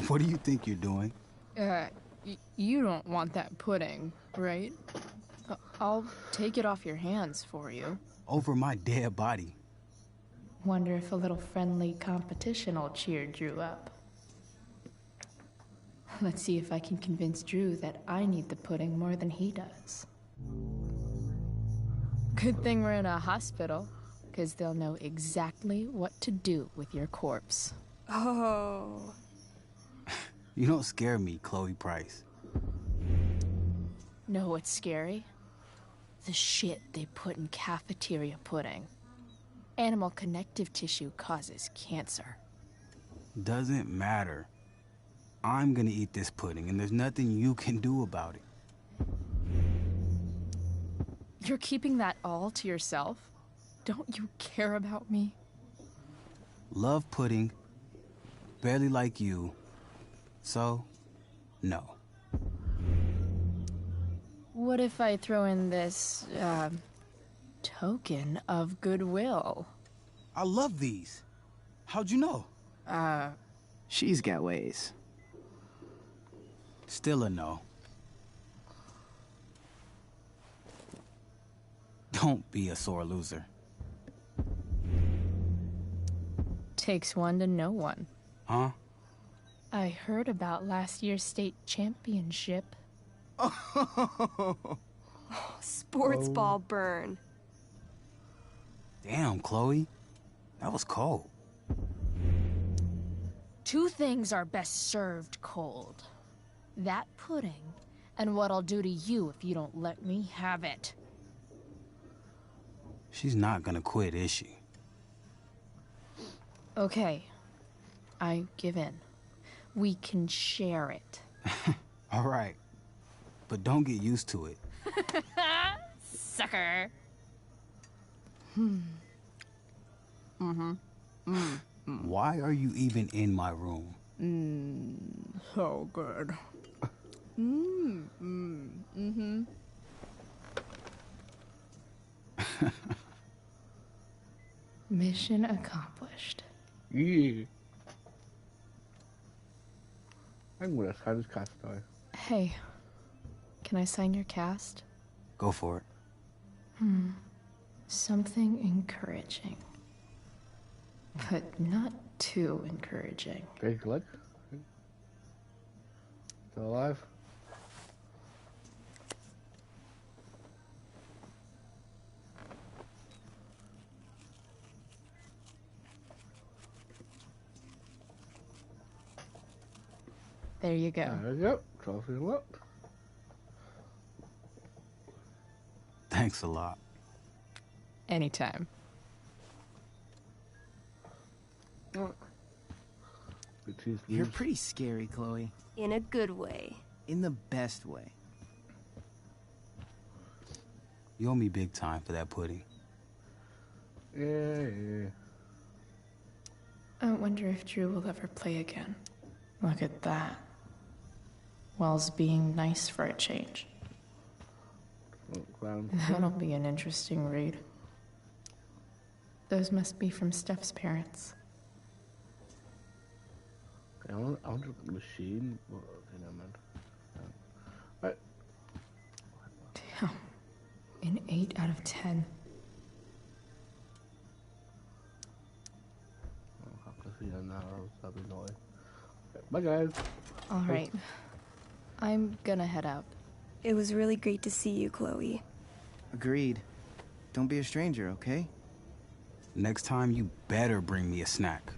What do you think you're doing? You don't want that pudding, right? I'll take it off your hands for you. Over my dead body. Wonder if a little friendly competition will cheer Drew up. Let's see if I can convince Drew that I need the pudding more than he does. Good thing we're in a hospital, because they'll know exactly what to do with your corpse. Oh. You don't scare me, Chloe Price. Know what's scary? The shit they put in cafeteria pudding. Animal connective tissue causes cancer. Doesn't matter. I'm gonna eat this pudding, and there's nothing you can do about it. You're keeping that all to yourself? Don't you care about me? Love pudding, barely like you, so no. What if I throw in this, token of goodwill? I love these. How'd you know? She's got ways. Still a no. Don't be a sore loser. Takes one to know one. Huh? I heard about last year's state championship. Sports ball burn. Damn, Chloe. That was cold. Two things are best served cold. That pudding, and what I'll do to you if you don't let me have it. She's not gonna quit, is she? Okay. I give in. We can share it. All right. But don't get used to it. Sucker. Why are you even in my room? So good. Mission accomplished. Yeah. I'm gonna sign this cast die. Hey, can I sign your cast? Go for it. Something encouraging. But not too encouraging. Take a look. Still alive? There you go. There you go. Trophy unlocked. Thanks a lot. Anytime. You're pretty scary, Chloe. In a good way. In the best way. You owe me big time for that pudding. Yeah. I wonder if Drew will ever play again. Look at that. Wells being nice for a change. That'll be an interesting read. Those must be from Steph's parents. I want the machine. Well, okay, never mind. Right. Damn. An 8 out of 10. I'll have to see that now. That'll be annoying. Bye, guys. All right. I'm gonna head out. It was really great to see you, Chloe. Agreed. Don't be a stranger, okay? Next time, you better bring me a snack.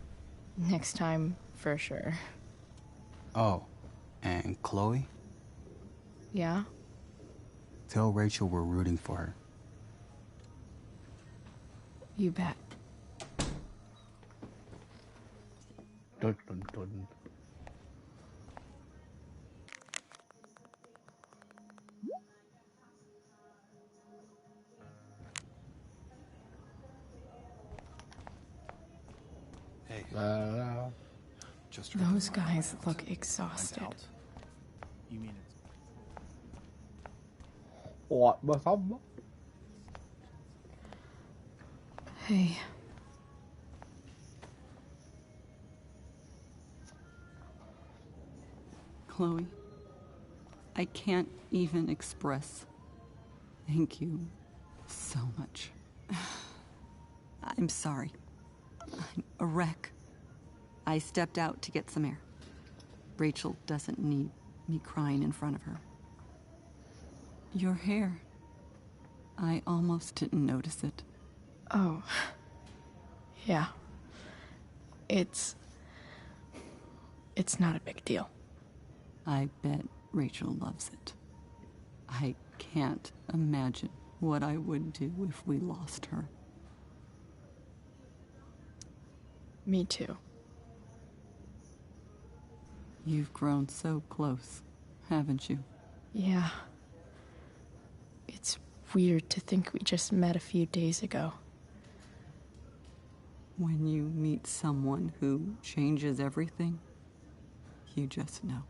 Next time, for sure. Oh, and Chloe? Yeah? Tell Rachel we're rooting for her. You bet. Dun, dun, dun. Hey. Just Those guys look exhausted. You mean it's... What the fuck? Hey. Chloe, I can't even express thank you so much. I'm sorry. I'm a wreck. I stepped out to get some air. Rachel doesn't need me crying in front of her. Your hair. I almost didn't notice it. Oh. Yeah. It's not a big deal. I bet Rachel loves it. I can't imagine what I would do if we lost her. Me too. You've grown so close, haven't you? Yeah. It's weird to think we just met a few days ago. When you meet someone who changes everything, you just know.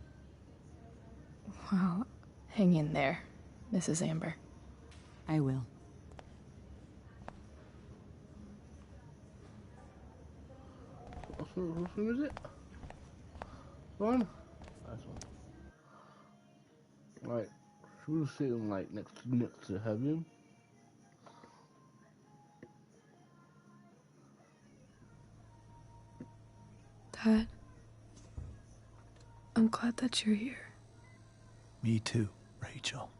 Well, hang in there, Mrs. Amber. I will. Whose one is it? One? Nice one. Right. She was sitting like next to heaven. Dad, I'm glad that you're here. Me too, Rachel.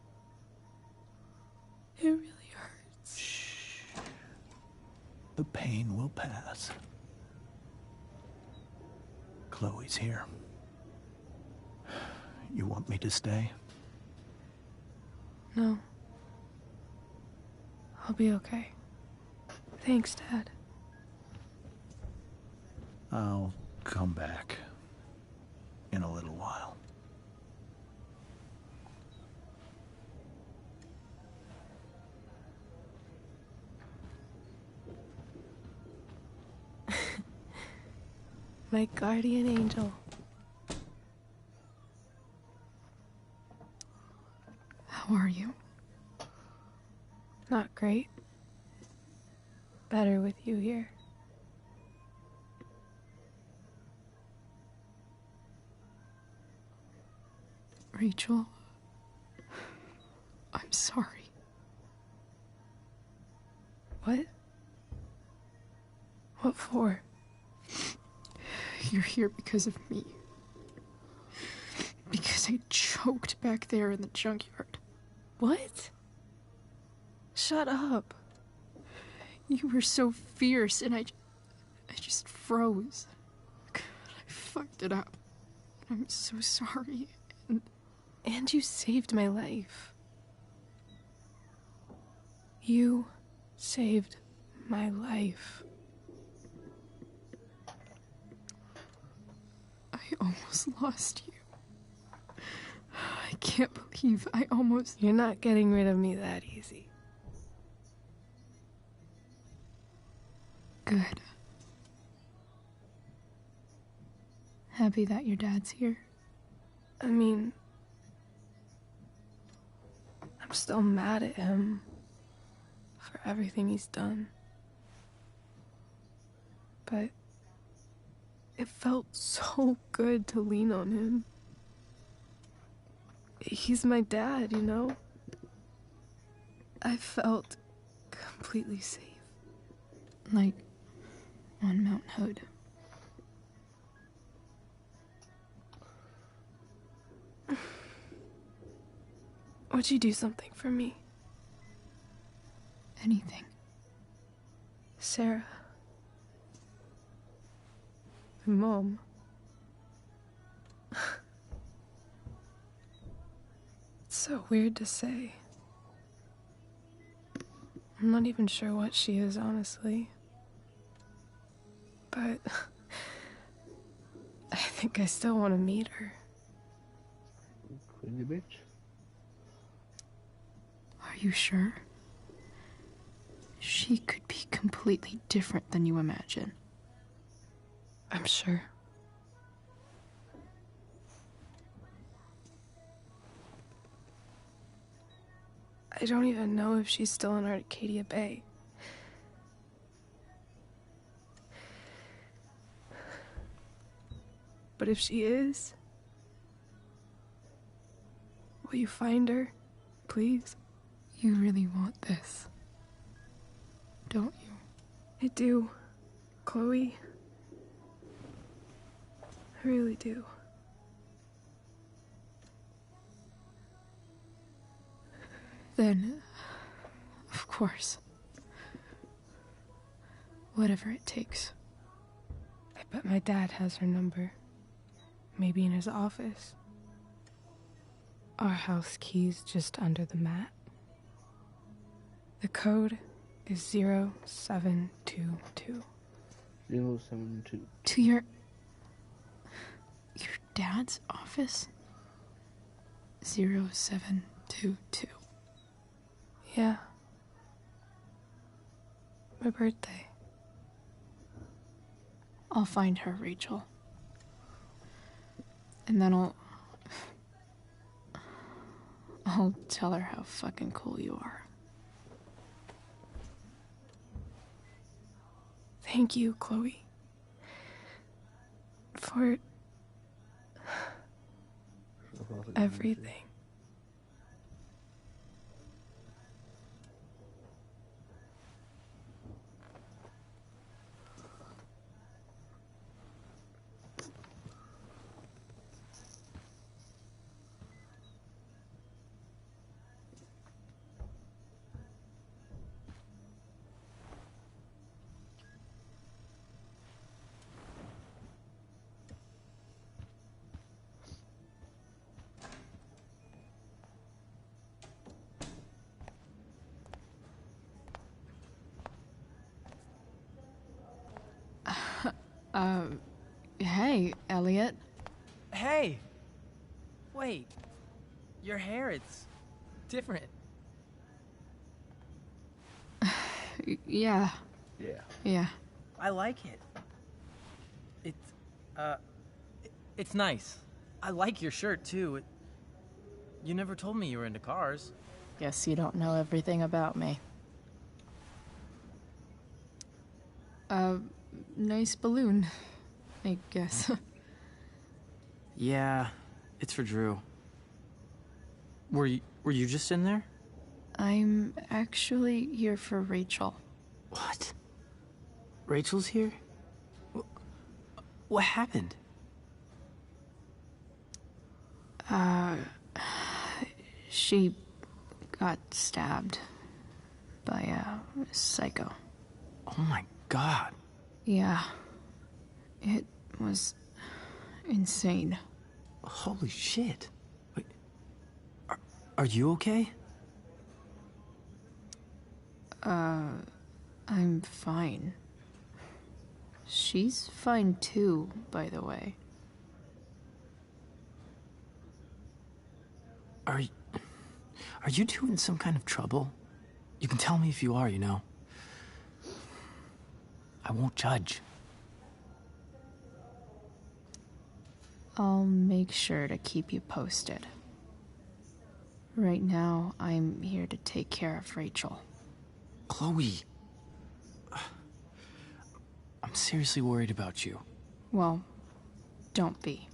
It really hurts. Shh. The pain will pass. Chloe's here. You want me to stay? No. I'll be okay. Thanks, Dad. I'll come back in a little while. My guardian angel. How are you? Not great. Better with you here. Rachel, I'm sorry. What? What for? You're here because of me. Because I choked back there in the junkyard. What? Shut up. You were so fierce and I just froze. I fucked it up. I'm so sorry. And you saved my life. You saved my life. I almost lost you. I can't believe I almost... You're not getting rid of me that easy. Good. Happy that your dad's here? I mean, I'm still mad at him for everything he's done. But it felt so good to lean on him. He's my dad, you know? I felt completely safe. Like on Mount Hood. Would you do something for me? Anything. Sarah. My mom. It's so weird to say. I'm not even sure what she is, honestly. But I think I still want to meet her. Crazy bitch. Are you sure? She could be completely different than you imagine. I'm sure. I don't even know if she's still in Arcadia Bay. But if she is, will you find her, please? You really want this, don't you? I do, Chloe. I really do. Then, of course. Whatever it takes. I bet my dad has her number. Maybe in his office. Our house key's just under the mat. The code is 0722. 072. To your dad's office? 0722. Yeah. My birthday. I'll find her, Rachel. And then I'll tell her how fucking cool you are. Thank you, Chloe. For everything. Hey, Elliot. Hey! Wait. Your hair, it's different. Yeah. Yeah. Yeah. I like it. It's nice. I like your shirt, too. You never told me you were into cars. Guess you don't know everything about me. Nice balloon, I guess. Yeah, it's for Drew. Were you just in there? I'm actually here for Rachel. What? Rachel's here? What happened? She got stabbed by a psycho. Oh my god. Yeah. It was insane. Holy shit. Wait, are you okay? I'm fine. She's fine too, by the way. Are you two in some kind of trouble? You can tell me if you are, you know. I won't judge. I'll make sure to keep you posted. Right now, I'm here to take care of Rachel. Chloe. I'm seriously worried about you. Well, don't be.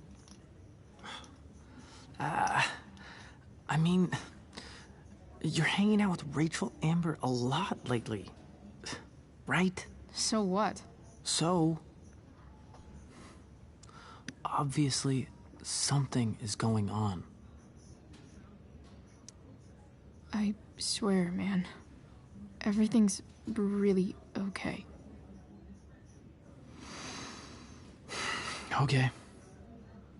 I mean, you're hanging out with Rachel Amber a lot lately, right? So what? So, obviously, something is going on. I swear, man. Everything's really okay. Okay.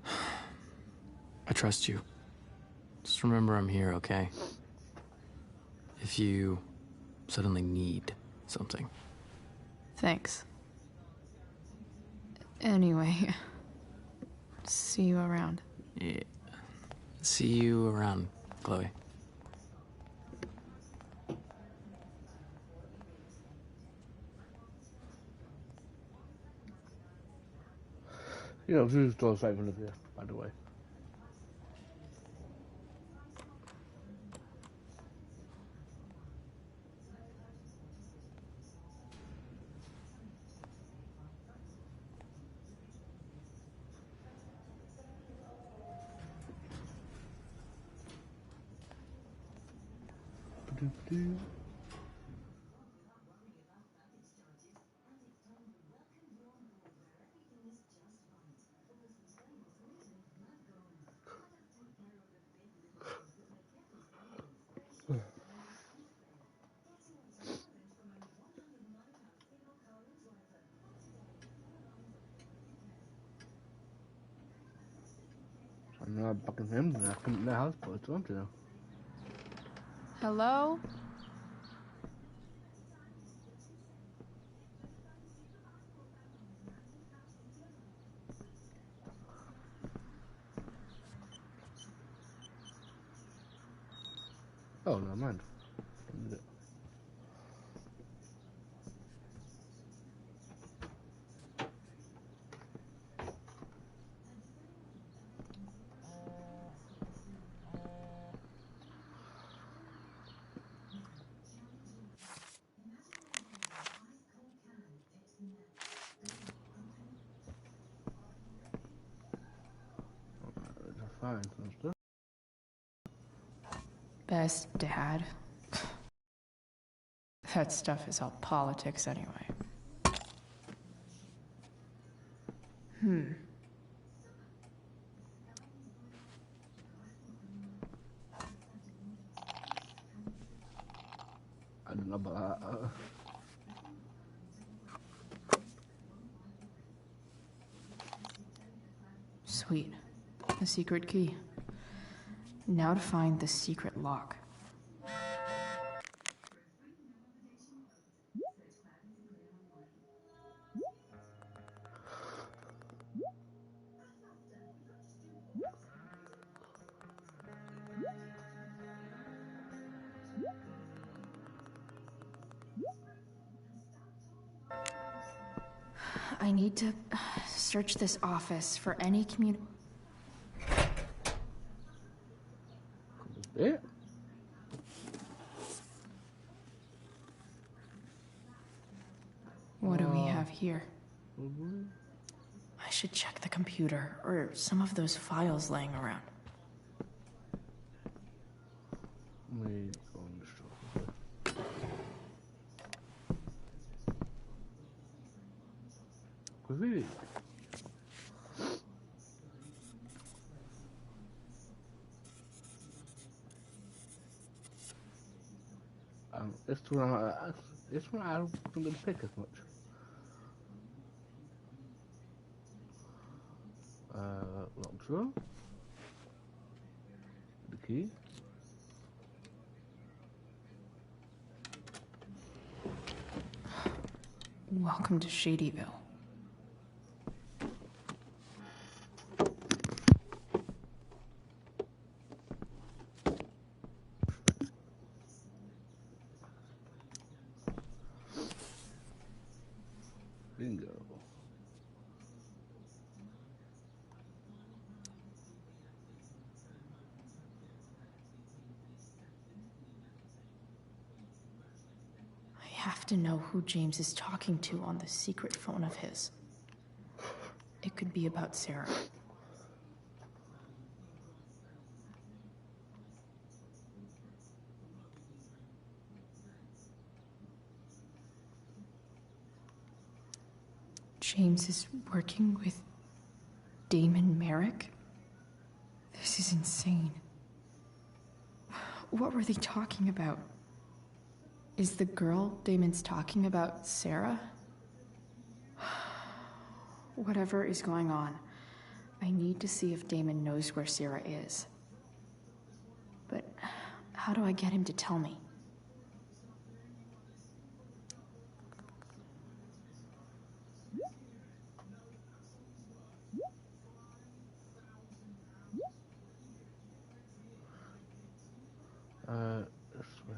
I trust you. Just remember I'm here, okay? If you suddenly need something. Thanks. Anyway, see you around. Yeah. See you around, Chloe. You know, Drew's door's right in front of you, by the way. Ba-doop-doo. I'm not fucking him, then I come in the house, but it's on to. Hello? Oh, no, mind. Fine, sister. Best dad. That stuff is all politics anyway. I don't know about that. Sweet. The secret key. Now to find the secret lock. I need to search this office for any Yeah. What do we have here? I should check the computer or some of those files laying around. Così. This one I don't think it'll pick as much. Lock drawer. The key. Welcome to Shadyville. Bingo. I have to know who James is talking to on the secret phone of his. It could be about Sarah. James is working with Damon Merrick? This is insane. What were they talking about? Is the girl Damon's talking about Sarah? Whatever is going on, I need to see if Damon knows where Sarah is. But how do I get him to tell me? This way.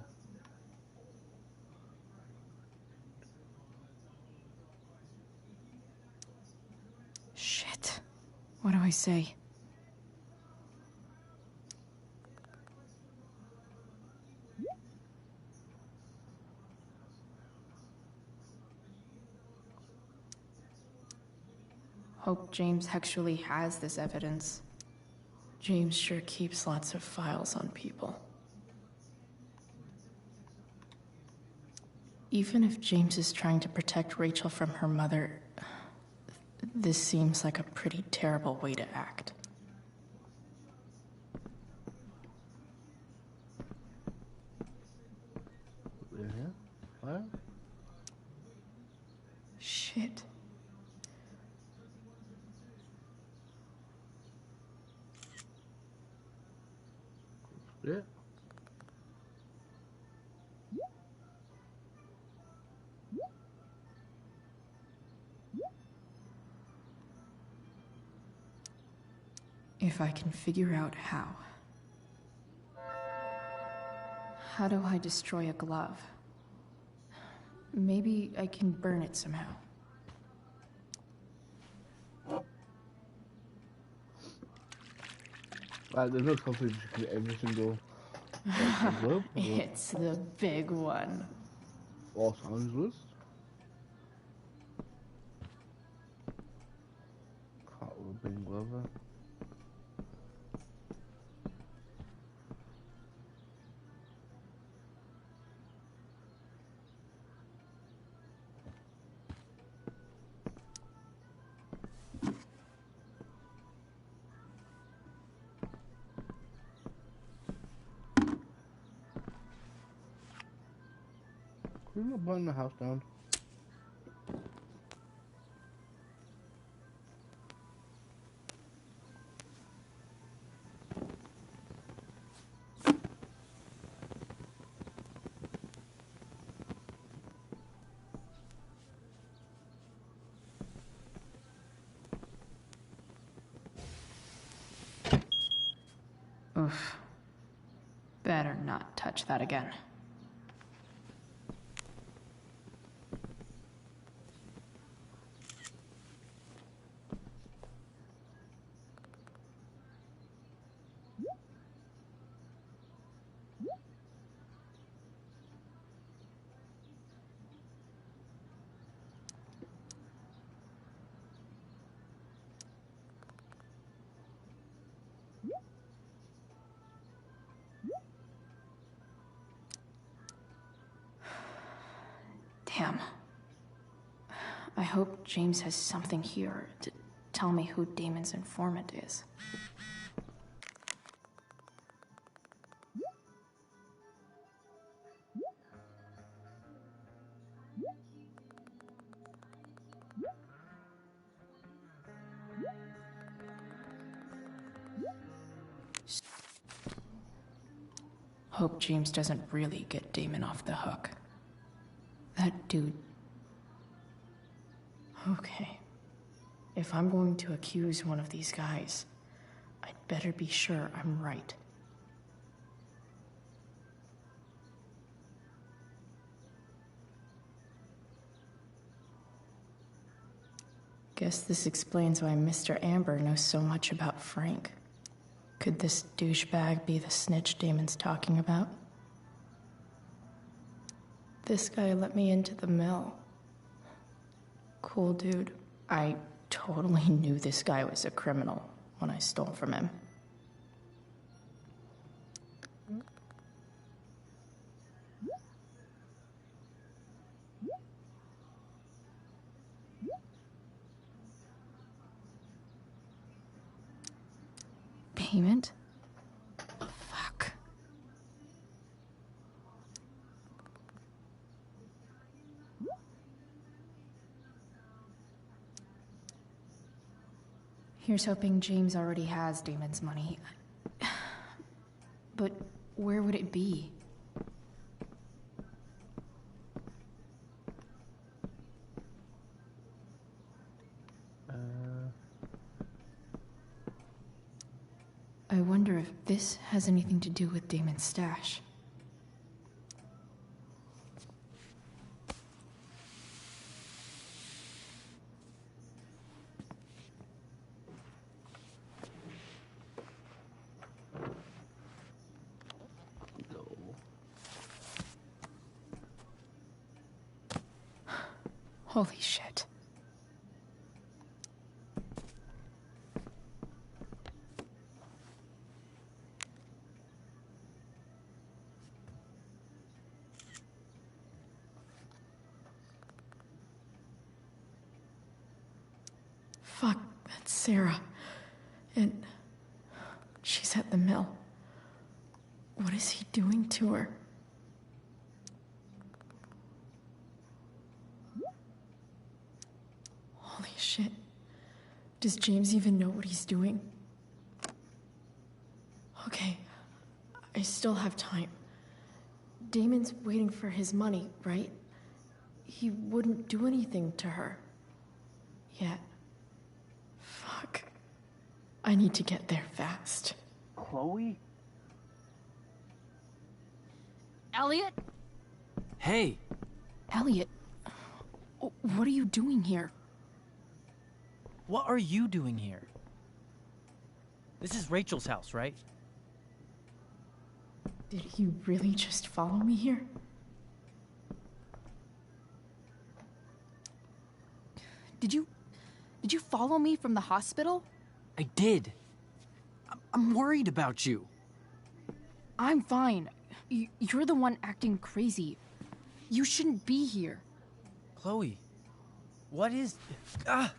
Shit. What do I say? Hope James actually has this evidence. James sure keeps lots of files on people. Even if James is trying to protect Rachel from her mother, this seems like a pretty terrible way to act. Yeah. What? Shit. Yeah. If I can figure out how. How do I destroy a glove? Maybe I can burn it somehow. There's no company that can get every single glove. It's the big one. Los Angeles. Caught with a big glove. We're not burning the house down. Oof. Better not touch that again. Damn. I hope James has something here to tell me who Damon's informant is. Hope James doesn't really get Damon off the hook. That dude... Okay. If I'm going to accuse one of these guys, I'd better be sure I'm right. Guess this explains why Mr. Amber knows so much about Frank. Could this douchebag be the snitch Damon's talking about? This guy let me into the mill. Cool dude. I totally knew this guy was a criminal when I stole from him. Payment? Fuck. Here's hoping James already has Damon's money. But where would it be? I wonder if this has anything to do with Damon's stash. Holy shit. Fuck, that's Sarah. And she's at the mill. What is he doing to her? Holy shit. Does James even know what he's doing? Okay, I still have time. Damon's waiting for his money, right? He wouldn't do anything to her. Yet. Fuck. I need to get there fast. Chloe? Elliot? Hey. Elliot, what are you doing here? What are you doing here? This is Rachel's house, right? Did you really just follow me here? Did you follow me from the hospital? I did. I'm worried about you. I'm fine. You're the one acting crazy. You shouldn't be here. Chloe, what is... Ah!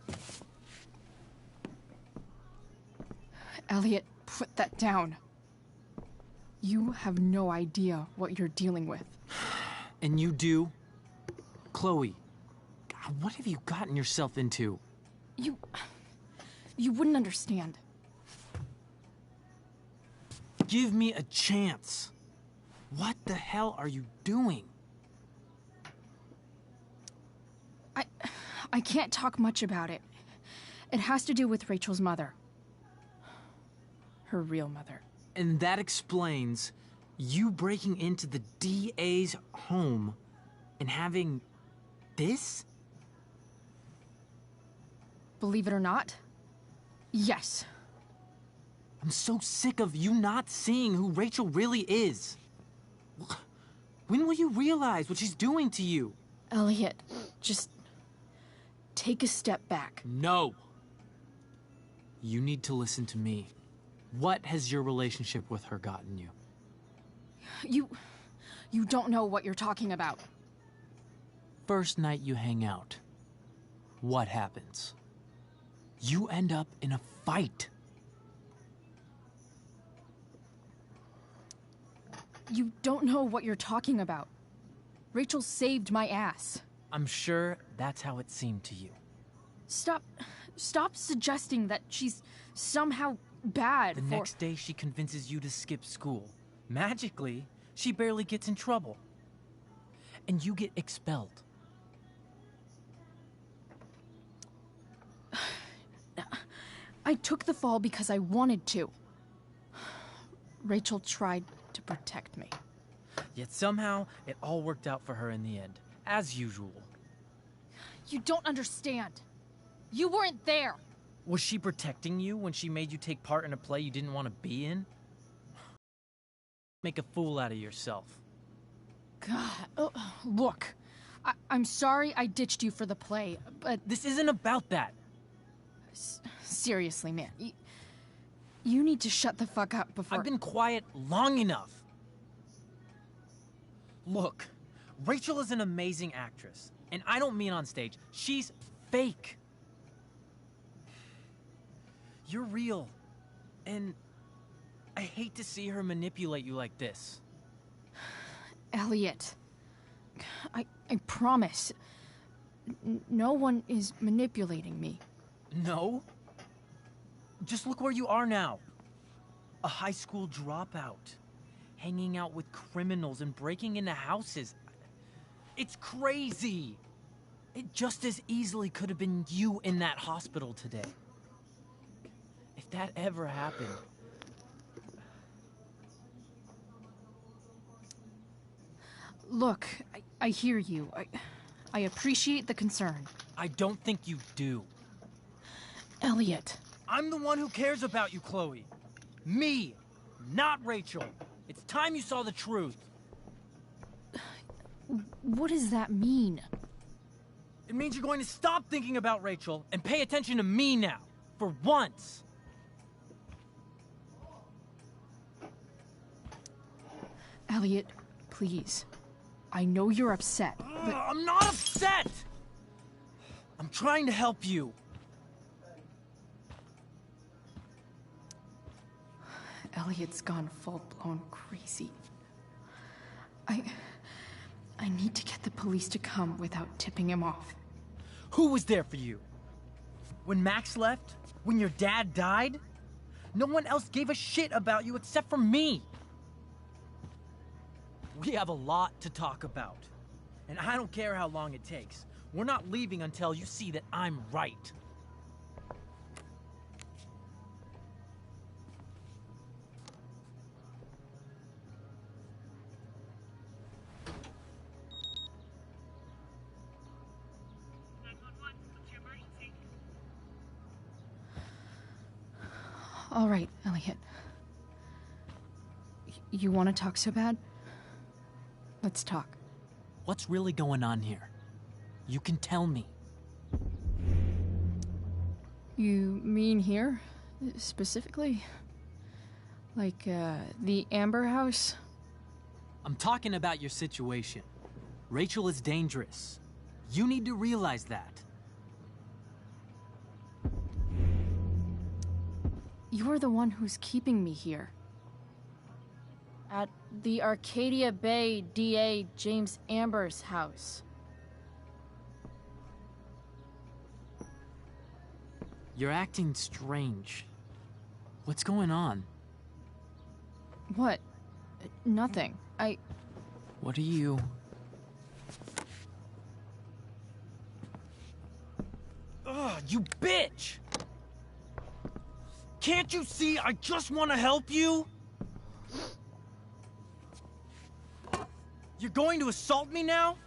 Elliot, put that down. You have no idea what you're dealing with. And you do? Chloe, God, what have you gotten yourself into? You wouldn't understand. Give me a chance. What the hell are you doing? I can't talk much about it. It has to do with Rachel's mother. Her real mother. And that explains you breaking into the DA's home and having this? Believe it or not, yes. I'm so sick of you not seeing who Rachel really is. When will you realize what she's doing to you? Elliot, just take a step back. No. You need to listen to me. What has your relationship with her gotten you? You don't know what you're talking about. First night you hang out, what happens? You end up in a fight. You don't know what you're talking about. Rachel saved my ass. I'm sure that's how it seemed to you. Stop suggesting that she's somehow bad. The next day she convinces you to skip school. Magically, she barely gets in trouble. And you get expelled. I took the fall because I wanted to. Rachel tried to protect me. Yet somehow, it all worked out for her in the end. As usual. You don't understand. You weren't there. Was she protecting you when she made you take part in a play you didn't want to be in? Make a fool out of yourself. God, look. I'm sorry I ditched you for the play, but... This isn't about that. Seriously, man. You need to shut the fuck up before... I've been quiet long enough. Look, Rachel is an amazing actress. And I don't mean on stage. She's fake. You're real. And I hate to see her manipulate you like this. Elliot, I promise. No one is manipulating me. No? Just look where you are now. A high school dropout. Hanging out with criminals and breaking into houses. It's crazy. It just as easily could have been you in that hospital today. If that ever happened... Look, I hear you. I appreciate the concern. I don't think you do. Elliot. I'm the one who cares about you, Chloe. Me, not Rachel. It's time you saw the truth. What does that mean? It means you're going to stop thinking about Rachel and pay attention to me now. For once. Elliot, please. I know you're upset, but... I'm not upset! I'm trying to help you. Elliot's gone full-blown crazy. I need to get the police to come without tipping him off. Who was there for you? When Max left? When your dad died? No one else gave a shit about you except for me. We have a lot to talk about. And I don't care how long it takes. We're not leaving until you see that I'm right. All right, Elliot. You want to talk so bad? Let's talk. What's really going on here? You can tell me. You mean here? Specifically? Like, the Amber House? I'm talking about your situation. Rachel is dangerous. You need to realize that. You're the one who's keeping me here. At the Arcadia Bay DA James Amber's house. You're acting strange. What's going on? What? Nothing. What are you... Ugh, you bitch! Can't you see I just want to help you? You're going to assault me now?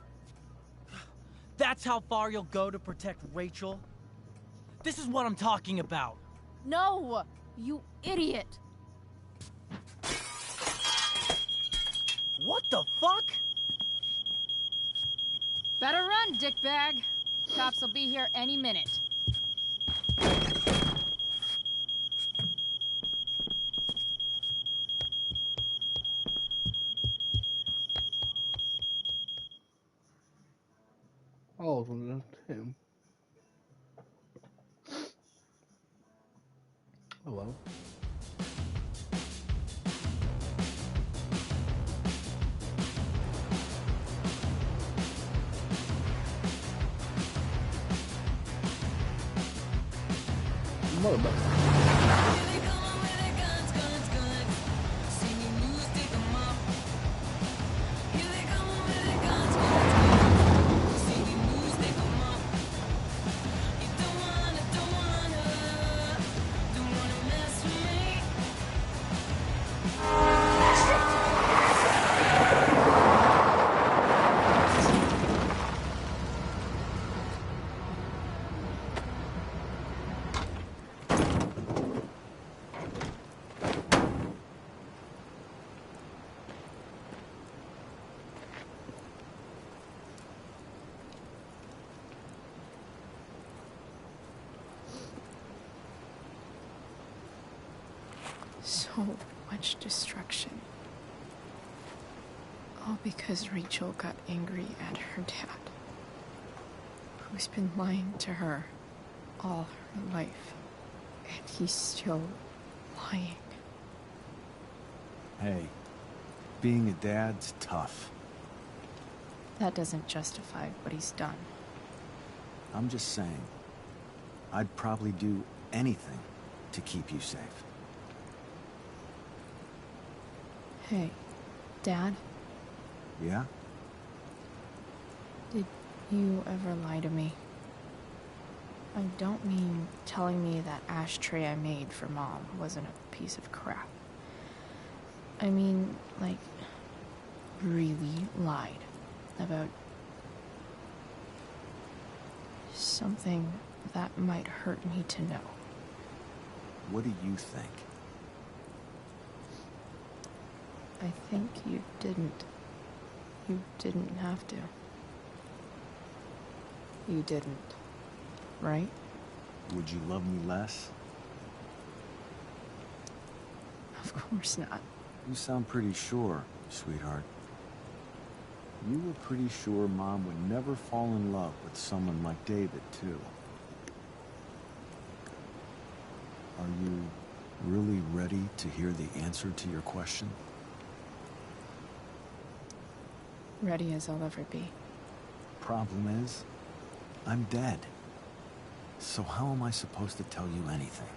That's how far you'll go to protect Rachel? This is what I'm talking about. No! You idiot! What the fuck? Better run, dickbag. Cops will be here any minute. Oh, it was him. Oh well. Motherfucker. So much destruction. All because Rachel got angry at her dad, who's been lying to her all her life. And he's still lying. Hey, being a dad's tough. That doesn't justify what he's done. I'm just saying, I'd probably do anything to keep you safe. Hey, Dad? Yeah? Did you ever lie to me? I don't mean telling me that ashtray I made for Mom wasn't a piece of crap. I mean, like, really lied about something that might hurt me to know. What do you think? I think you didn't. You didn't have to. You didn't, right? Would you love me less? Of course not. You sound pretty sure, sweetheart. You were pretty sure Mom would never fall in love with someone like David, too. Are you really ready to hear the answer to your question? Ready as I'll ever be. Problem is, I'm dead. So how am I supposed to tell you anything?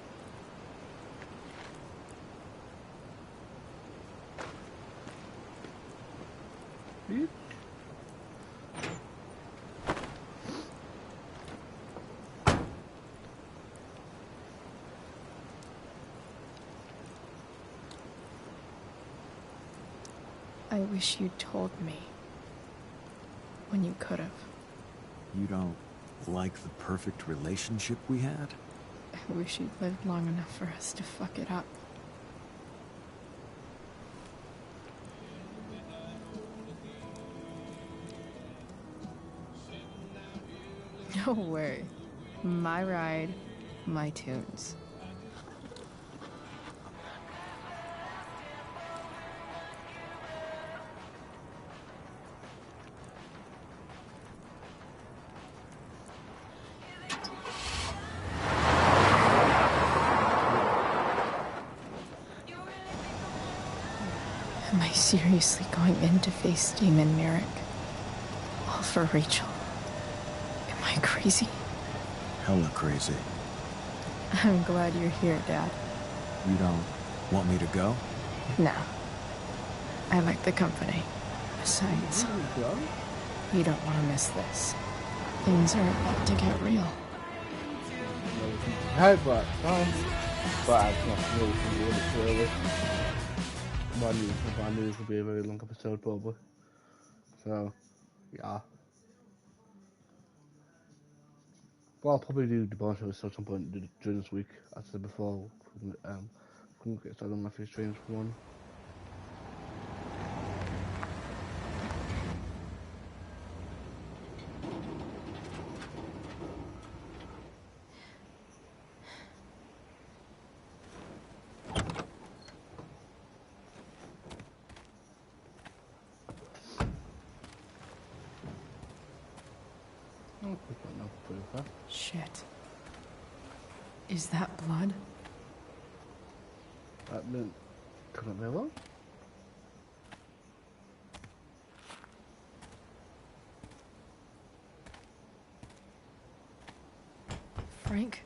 I wish you'd told me. When you could have. You don't like the perfect relationship we had? I wish you'd lived long enough for us to fuck it up. No way. My ride, my tunes. Am I seriously going in to face Damon Merrick? All for Rachel? Am I crazy? Hella crazy. I'm glad you're here, Dad. You don't want me to go? No. I like the company. Besides, you don't want to miss this. Things are about to get real. Hey, but I can't really think of it really. My news will be a very long episode probably. So, yeah. Well, I'll probably do the bonus episode at some point during this week, as I said before. We can get started on my first streams for one. Shit. Is that blood? That didn't come up very well. Frank?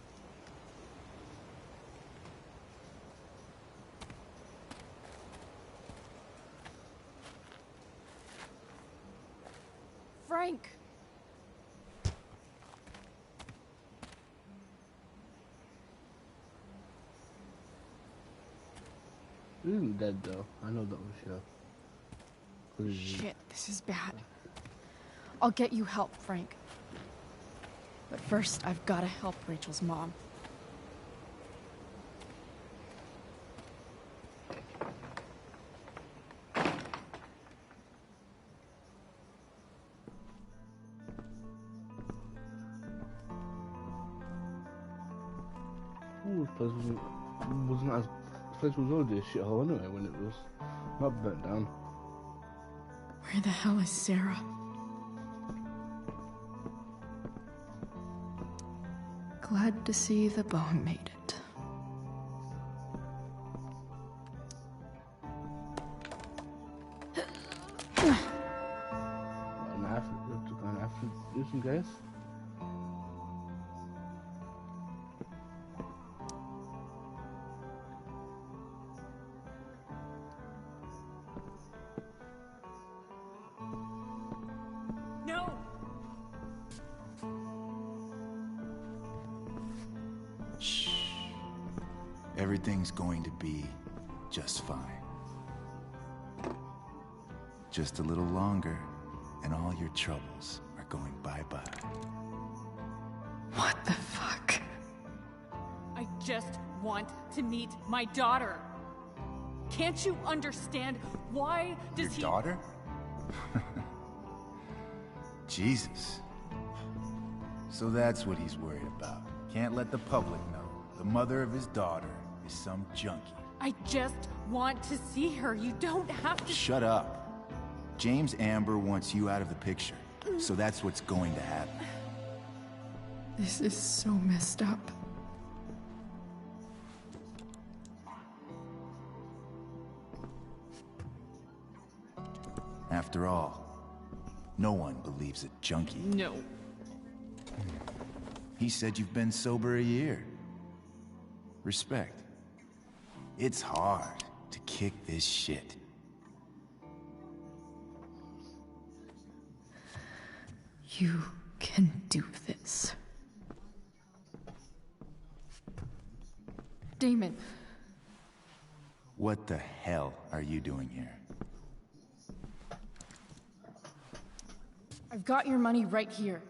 Frank! He isn't dead though. I know that was sure. Shit, this is bad. I'll get you help, Frank. But first, I've gotta help Rachel's mom. Ooh, this place wasn't as... This place was already a shithole anyway when it was not burnt down. Where the hell is Sarah? Glad to see the bone made it. Going after do some guys. No! Shh. Everything's going to be just fine. Just a little longer, and all your troubles are going bye-bye. What the fuck? I just want to meet my daughter. Can't you understand? Why does Your daughter? Jesus. So that's what he's worried about. Can't let the public know. The mother of his daughter is some junkie. I just want to see her. You don't have to. Shut up. James Amber wants you out of the picture. So that's what's going to happen. This is so messed up. After all, no one believes a junkie. No. He said you've been sober a year. Respect. It's hard to kick this shit. You can do this. Damon. What the hell are you doing here? I've got your money right here.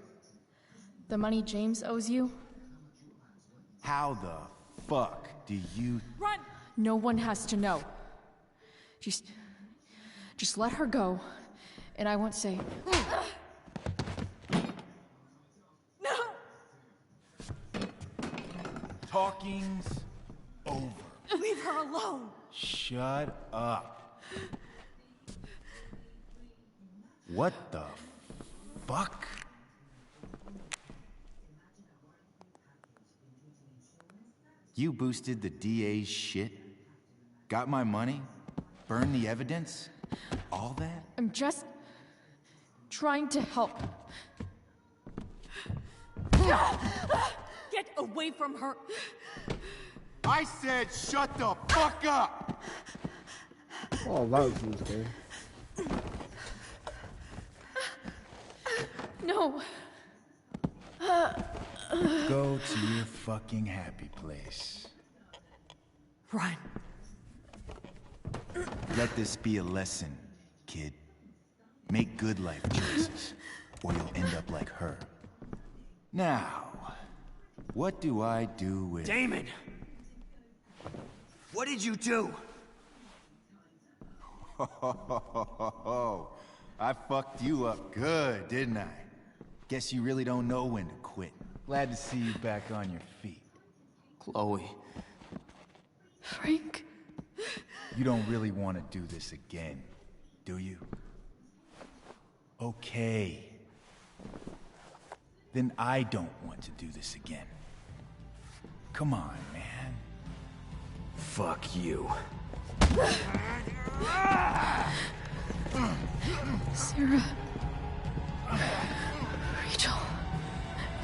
The money James owes you. How the fuck do you... Run! No one has to know. Just let her go, and I won't say. No! Talking's over. Leave her alone! Shut up. What the fuck? You boosted the DA's shit? Got my money? Burned the evidence? All that? I'm just trying to help. Get away from her! I said shut the fuck up! Oh, that was scary. No. Go to your fucking happy place. Run. Let this be a lesson, kid. Make good life choices, or you'll end up like her. Now, what do I do with... Damon! What did you do? I fucked you up good, didn't I? Guess you really don't know when to quit. Glad to see you back on your feet. Chloe. Frank. You don't really want to do this again, do you? Okay. Then I don't want to do this again. Come on, man. Fuck you. Sarah. Rachel.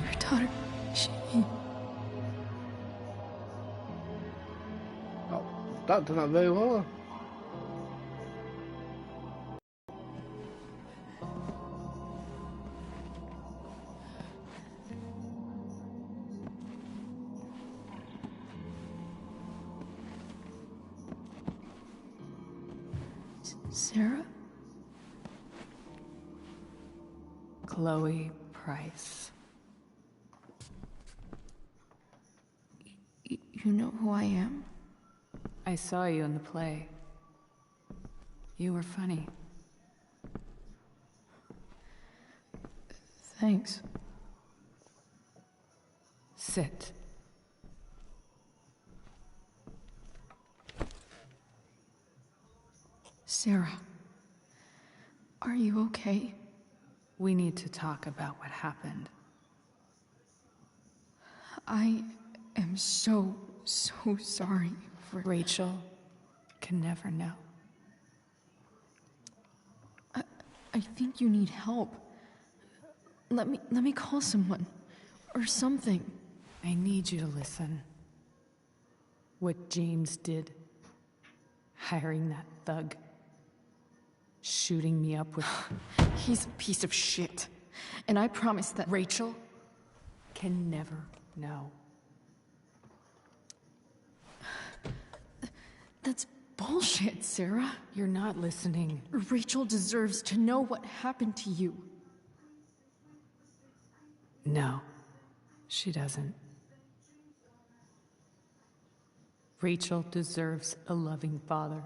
Your daughter, she... Oh, that turned out very well. Sarah? Chloe Price. You know who I am? I saw you in the play. You were funny. Thanks. Sit. Sarah, are you okay? We need to talk about what happened. I am so sorry for... Rachel can never know. I think you need help. Let me call someone. Or something. I need you to listen. What James did. Hiring that thug. Shooting me up with... He's a piece of shit. And I promise that... Rachel can never know. That's bullshit, Sarah. You're not listening. Rachel deserves to know what happened to you. No, she doesn't. Rachel deserves a loving father.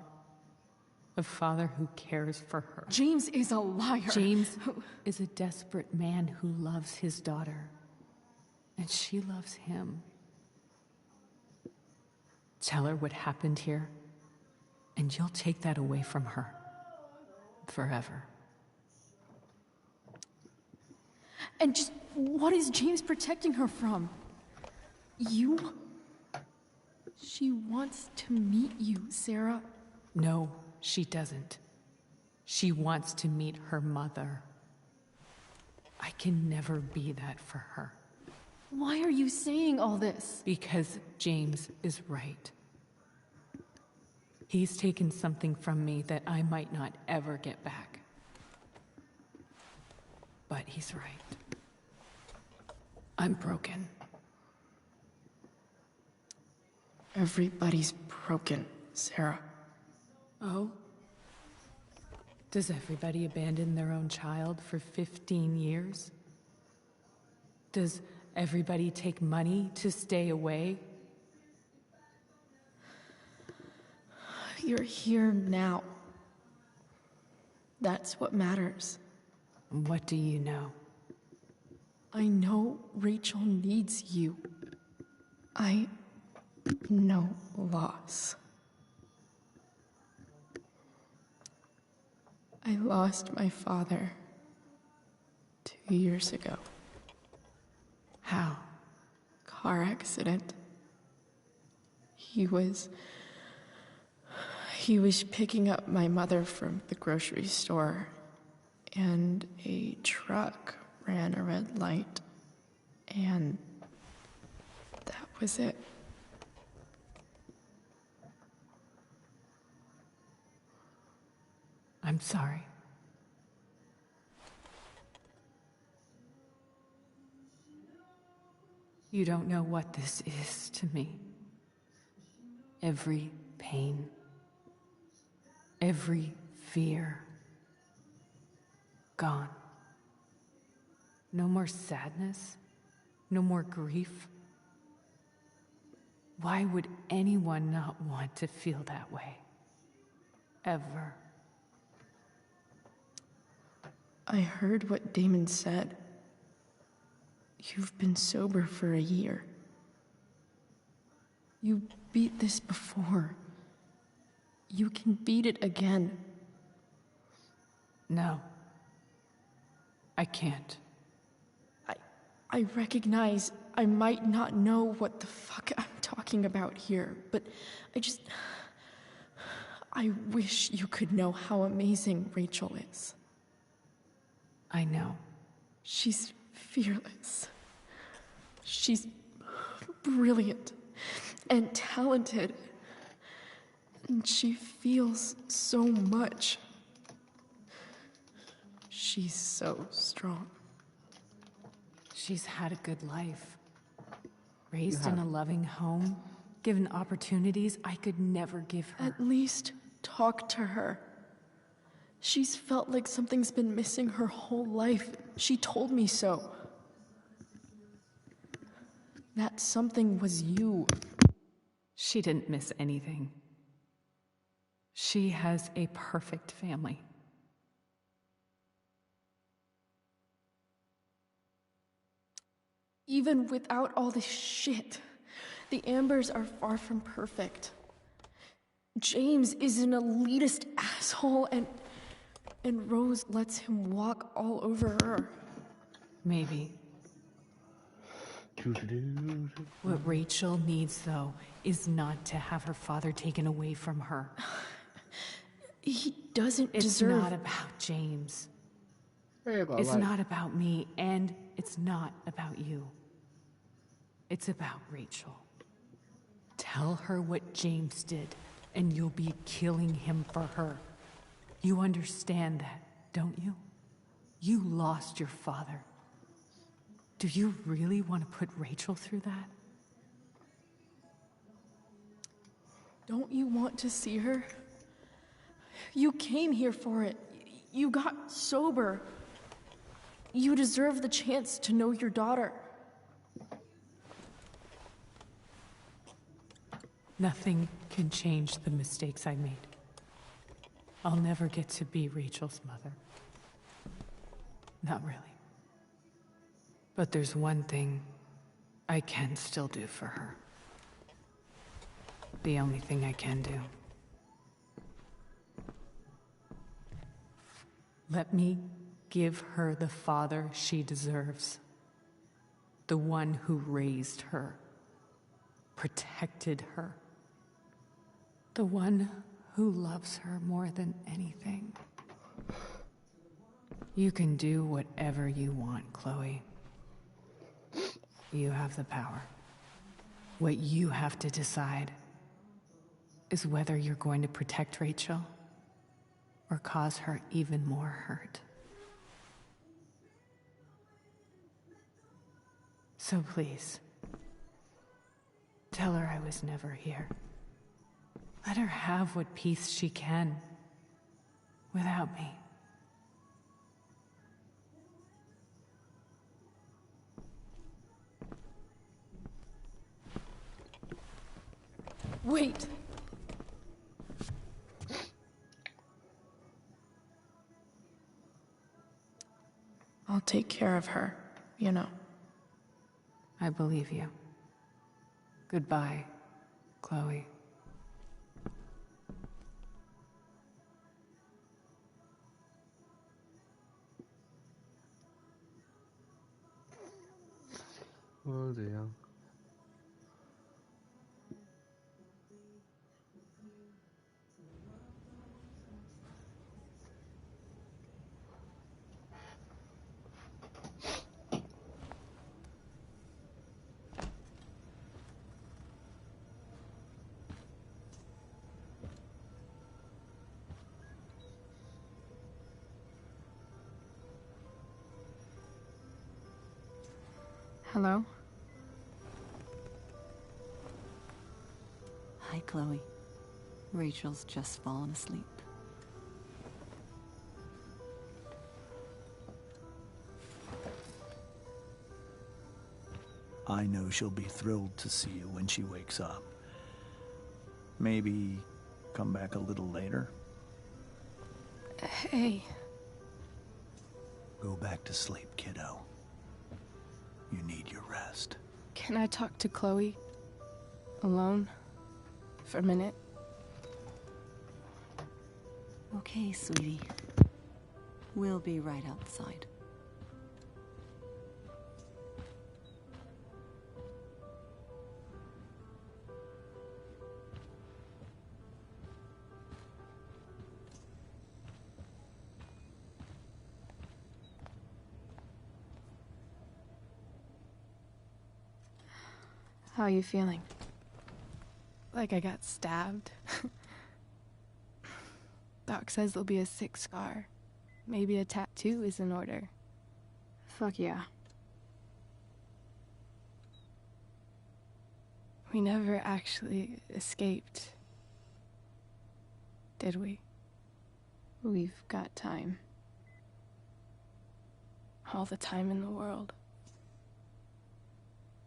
A father who cares for her. James is a liar. James is a desperate man who loves his daughter. And she loves him. Tell her what happened here, and you'll take that away from her. Forever. And just what is James protecting her from? You? She wants to meet you, Sarah. No, she doesn't. She wants to meet her mother. I can never be that for her. Why are you saying all this? Because James is right. He's taken something from me that I might not ever get back. But he's right. I'm broken. Everybody's broken, Sarah. Oh? Does everybody abandon their own child for 15 years? Does everybody take money to stay away? You're here now. That's what matters. What do you know? I know Rachel needs you. I know loss. I lost my father 2 years ago. How? Car accident. He was picking up my mother from the grocery store, and a truck ran a red light, and that was it. I'm sorry. You don't know what this is to me. Every pain, every fear, gone. No more sadness, no more grief. Why would anyone not want to feel that way? Ever. I heard what Damon said. You've been sober for a year. You beat this before. You can beat it again. No. I can't. I recognize I might not know what the fuck I'm talking about here, but I wish you could know how amazing Rachel is. I know. She's fearless. She's brilliant and talented. And she feels so much. She's so strong. She's had a good life. Raised in a loving home, given opportunities I could never give her. At least talk to her. She's felt like something's been missing her whole life. She told me so. That something was you. She didn't miss anything. She has a perfect family. Even without all this shit, the Ambers are far from perfect. James is an elitist asshole, and Rose lets him walk all over her. Maybe. What Rachel needs, though, is not to have her father taken away from her. He doesn't It's deserve... not about James. It's not about me, and it's not about you. It's about Rachel. Tell her what James did, and you'll be killing him for her. You understand that, don't you? You lost your father. Do you really want to put Rachel through that? Don't you want to see her? You came here for it. You got sober. You deserve the chance to know your daughter. Nothing can change the mistakes I made. I'll never get to be Rachel's mother. Not really. But there's one thing I can still do for her. The only thing I can do. Let me give her the father she deserves. The one who raised her, protected her. The one who loves her more than anything. You can do whatever you want, Chloe. You have the power. What you have to decide is whether you're going to protect Rachel or cause her even more hurt. So please, tell her I was never here. Let her have what peace she can without me. Wait. I'll take care of her, you know. I believe you. Goodbye, Chloe. Oh dear. Hello? Hi, Chloe. Rachel's just fallen asleep. I know she'll be thrilled to see you when she wakes up. Maybe come back a little later? Hey. Go back to sleep, kiddo. You need your rest. Can I talk to Chloe? Alone? For a minute? Okay, sweetie. We'll be right outside. How are you feeling? Like I got stabbed? Doc says there'll be a sick scar. Maybe a tattoo is in order. Fuck yeah. We never actually escaped, did we? We've got time. All the time in the world.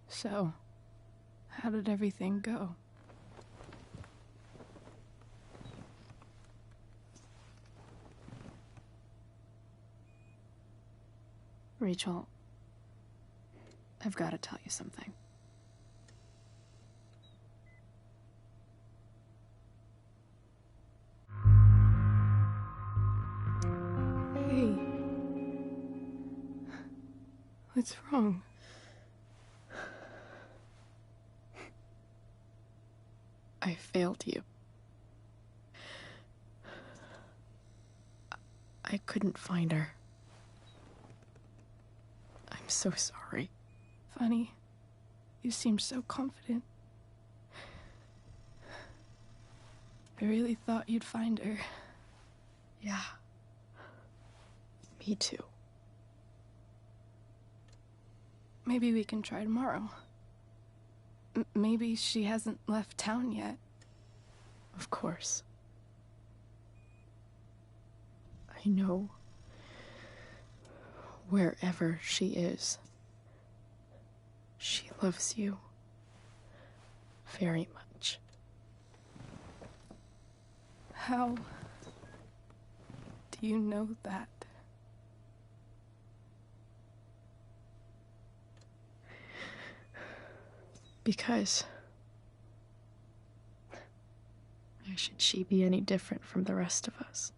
So, how did everything go? Rachel, I've got to tell you something. Hey. What's wrong? I failed you. I couldn't find her. I'm so sorry. Funny. You seem so confident. I really thought you'd find her. Yeah. Me too. Maybe we can try tomorrow. Maybe she hasn't left town yet. Of course. I know. Wherever she is, she loves you very much. How do you know that? Because why should she be any different from the rest of us?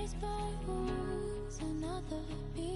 raised by wolves, another beast.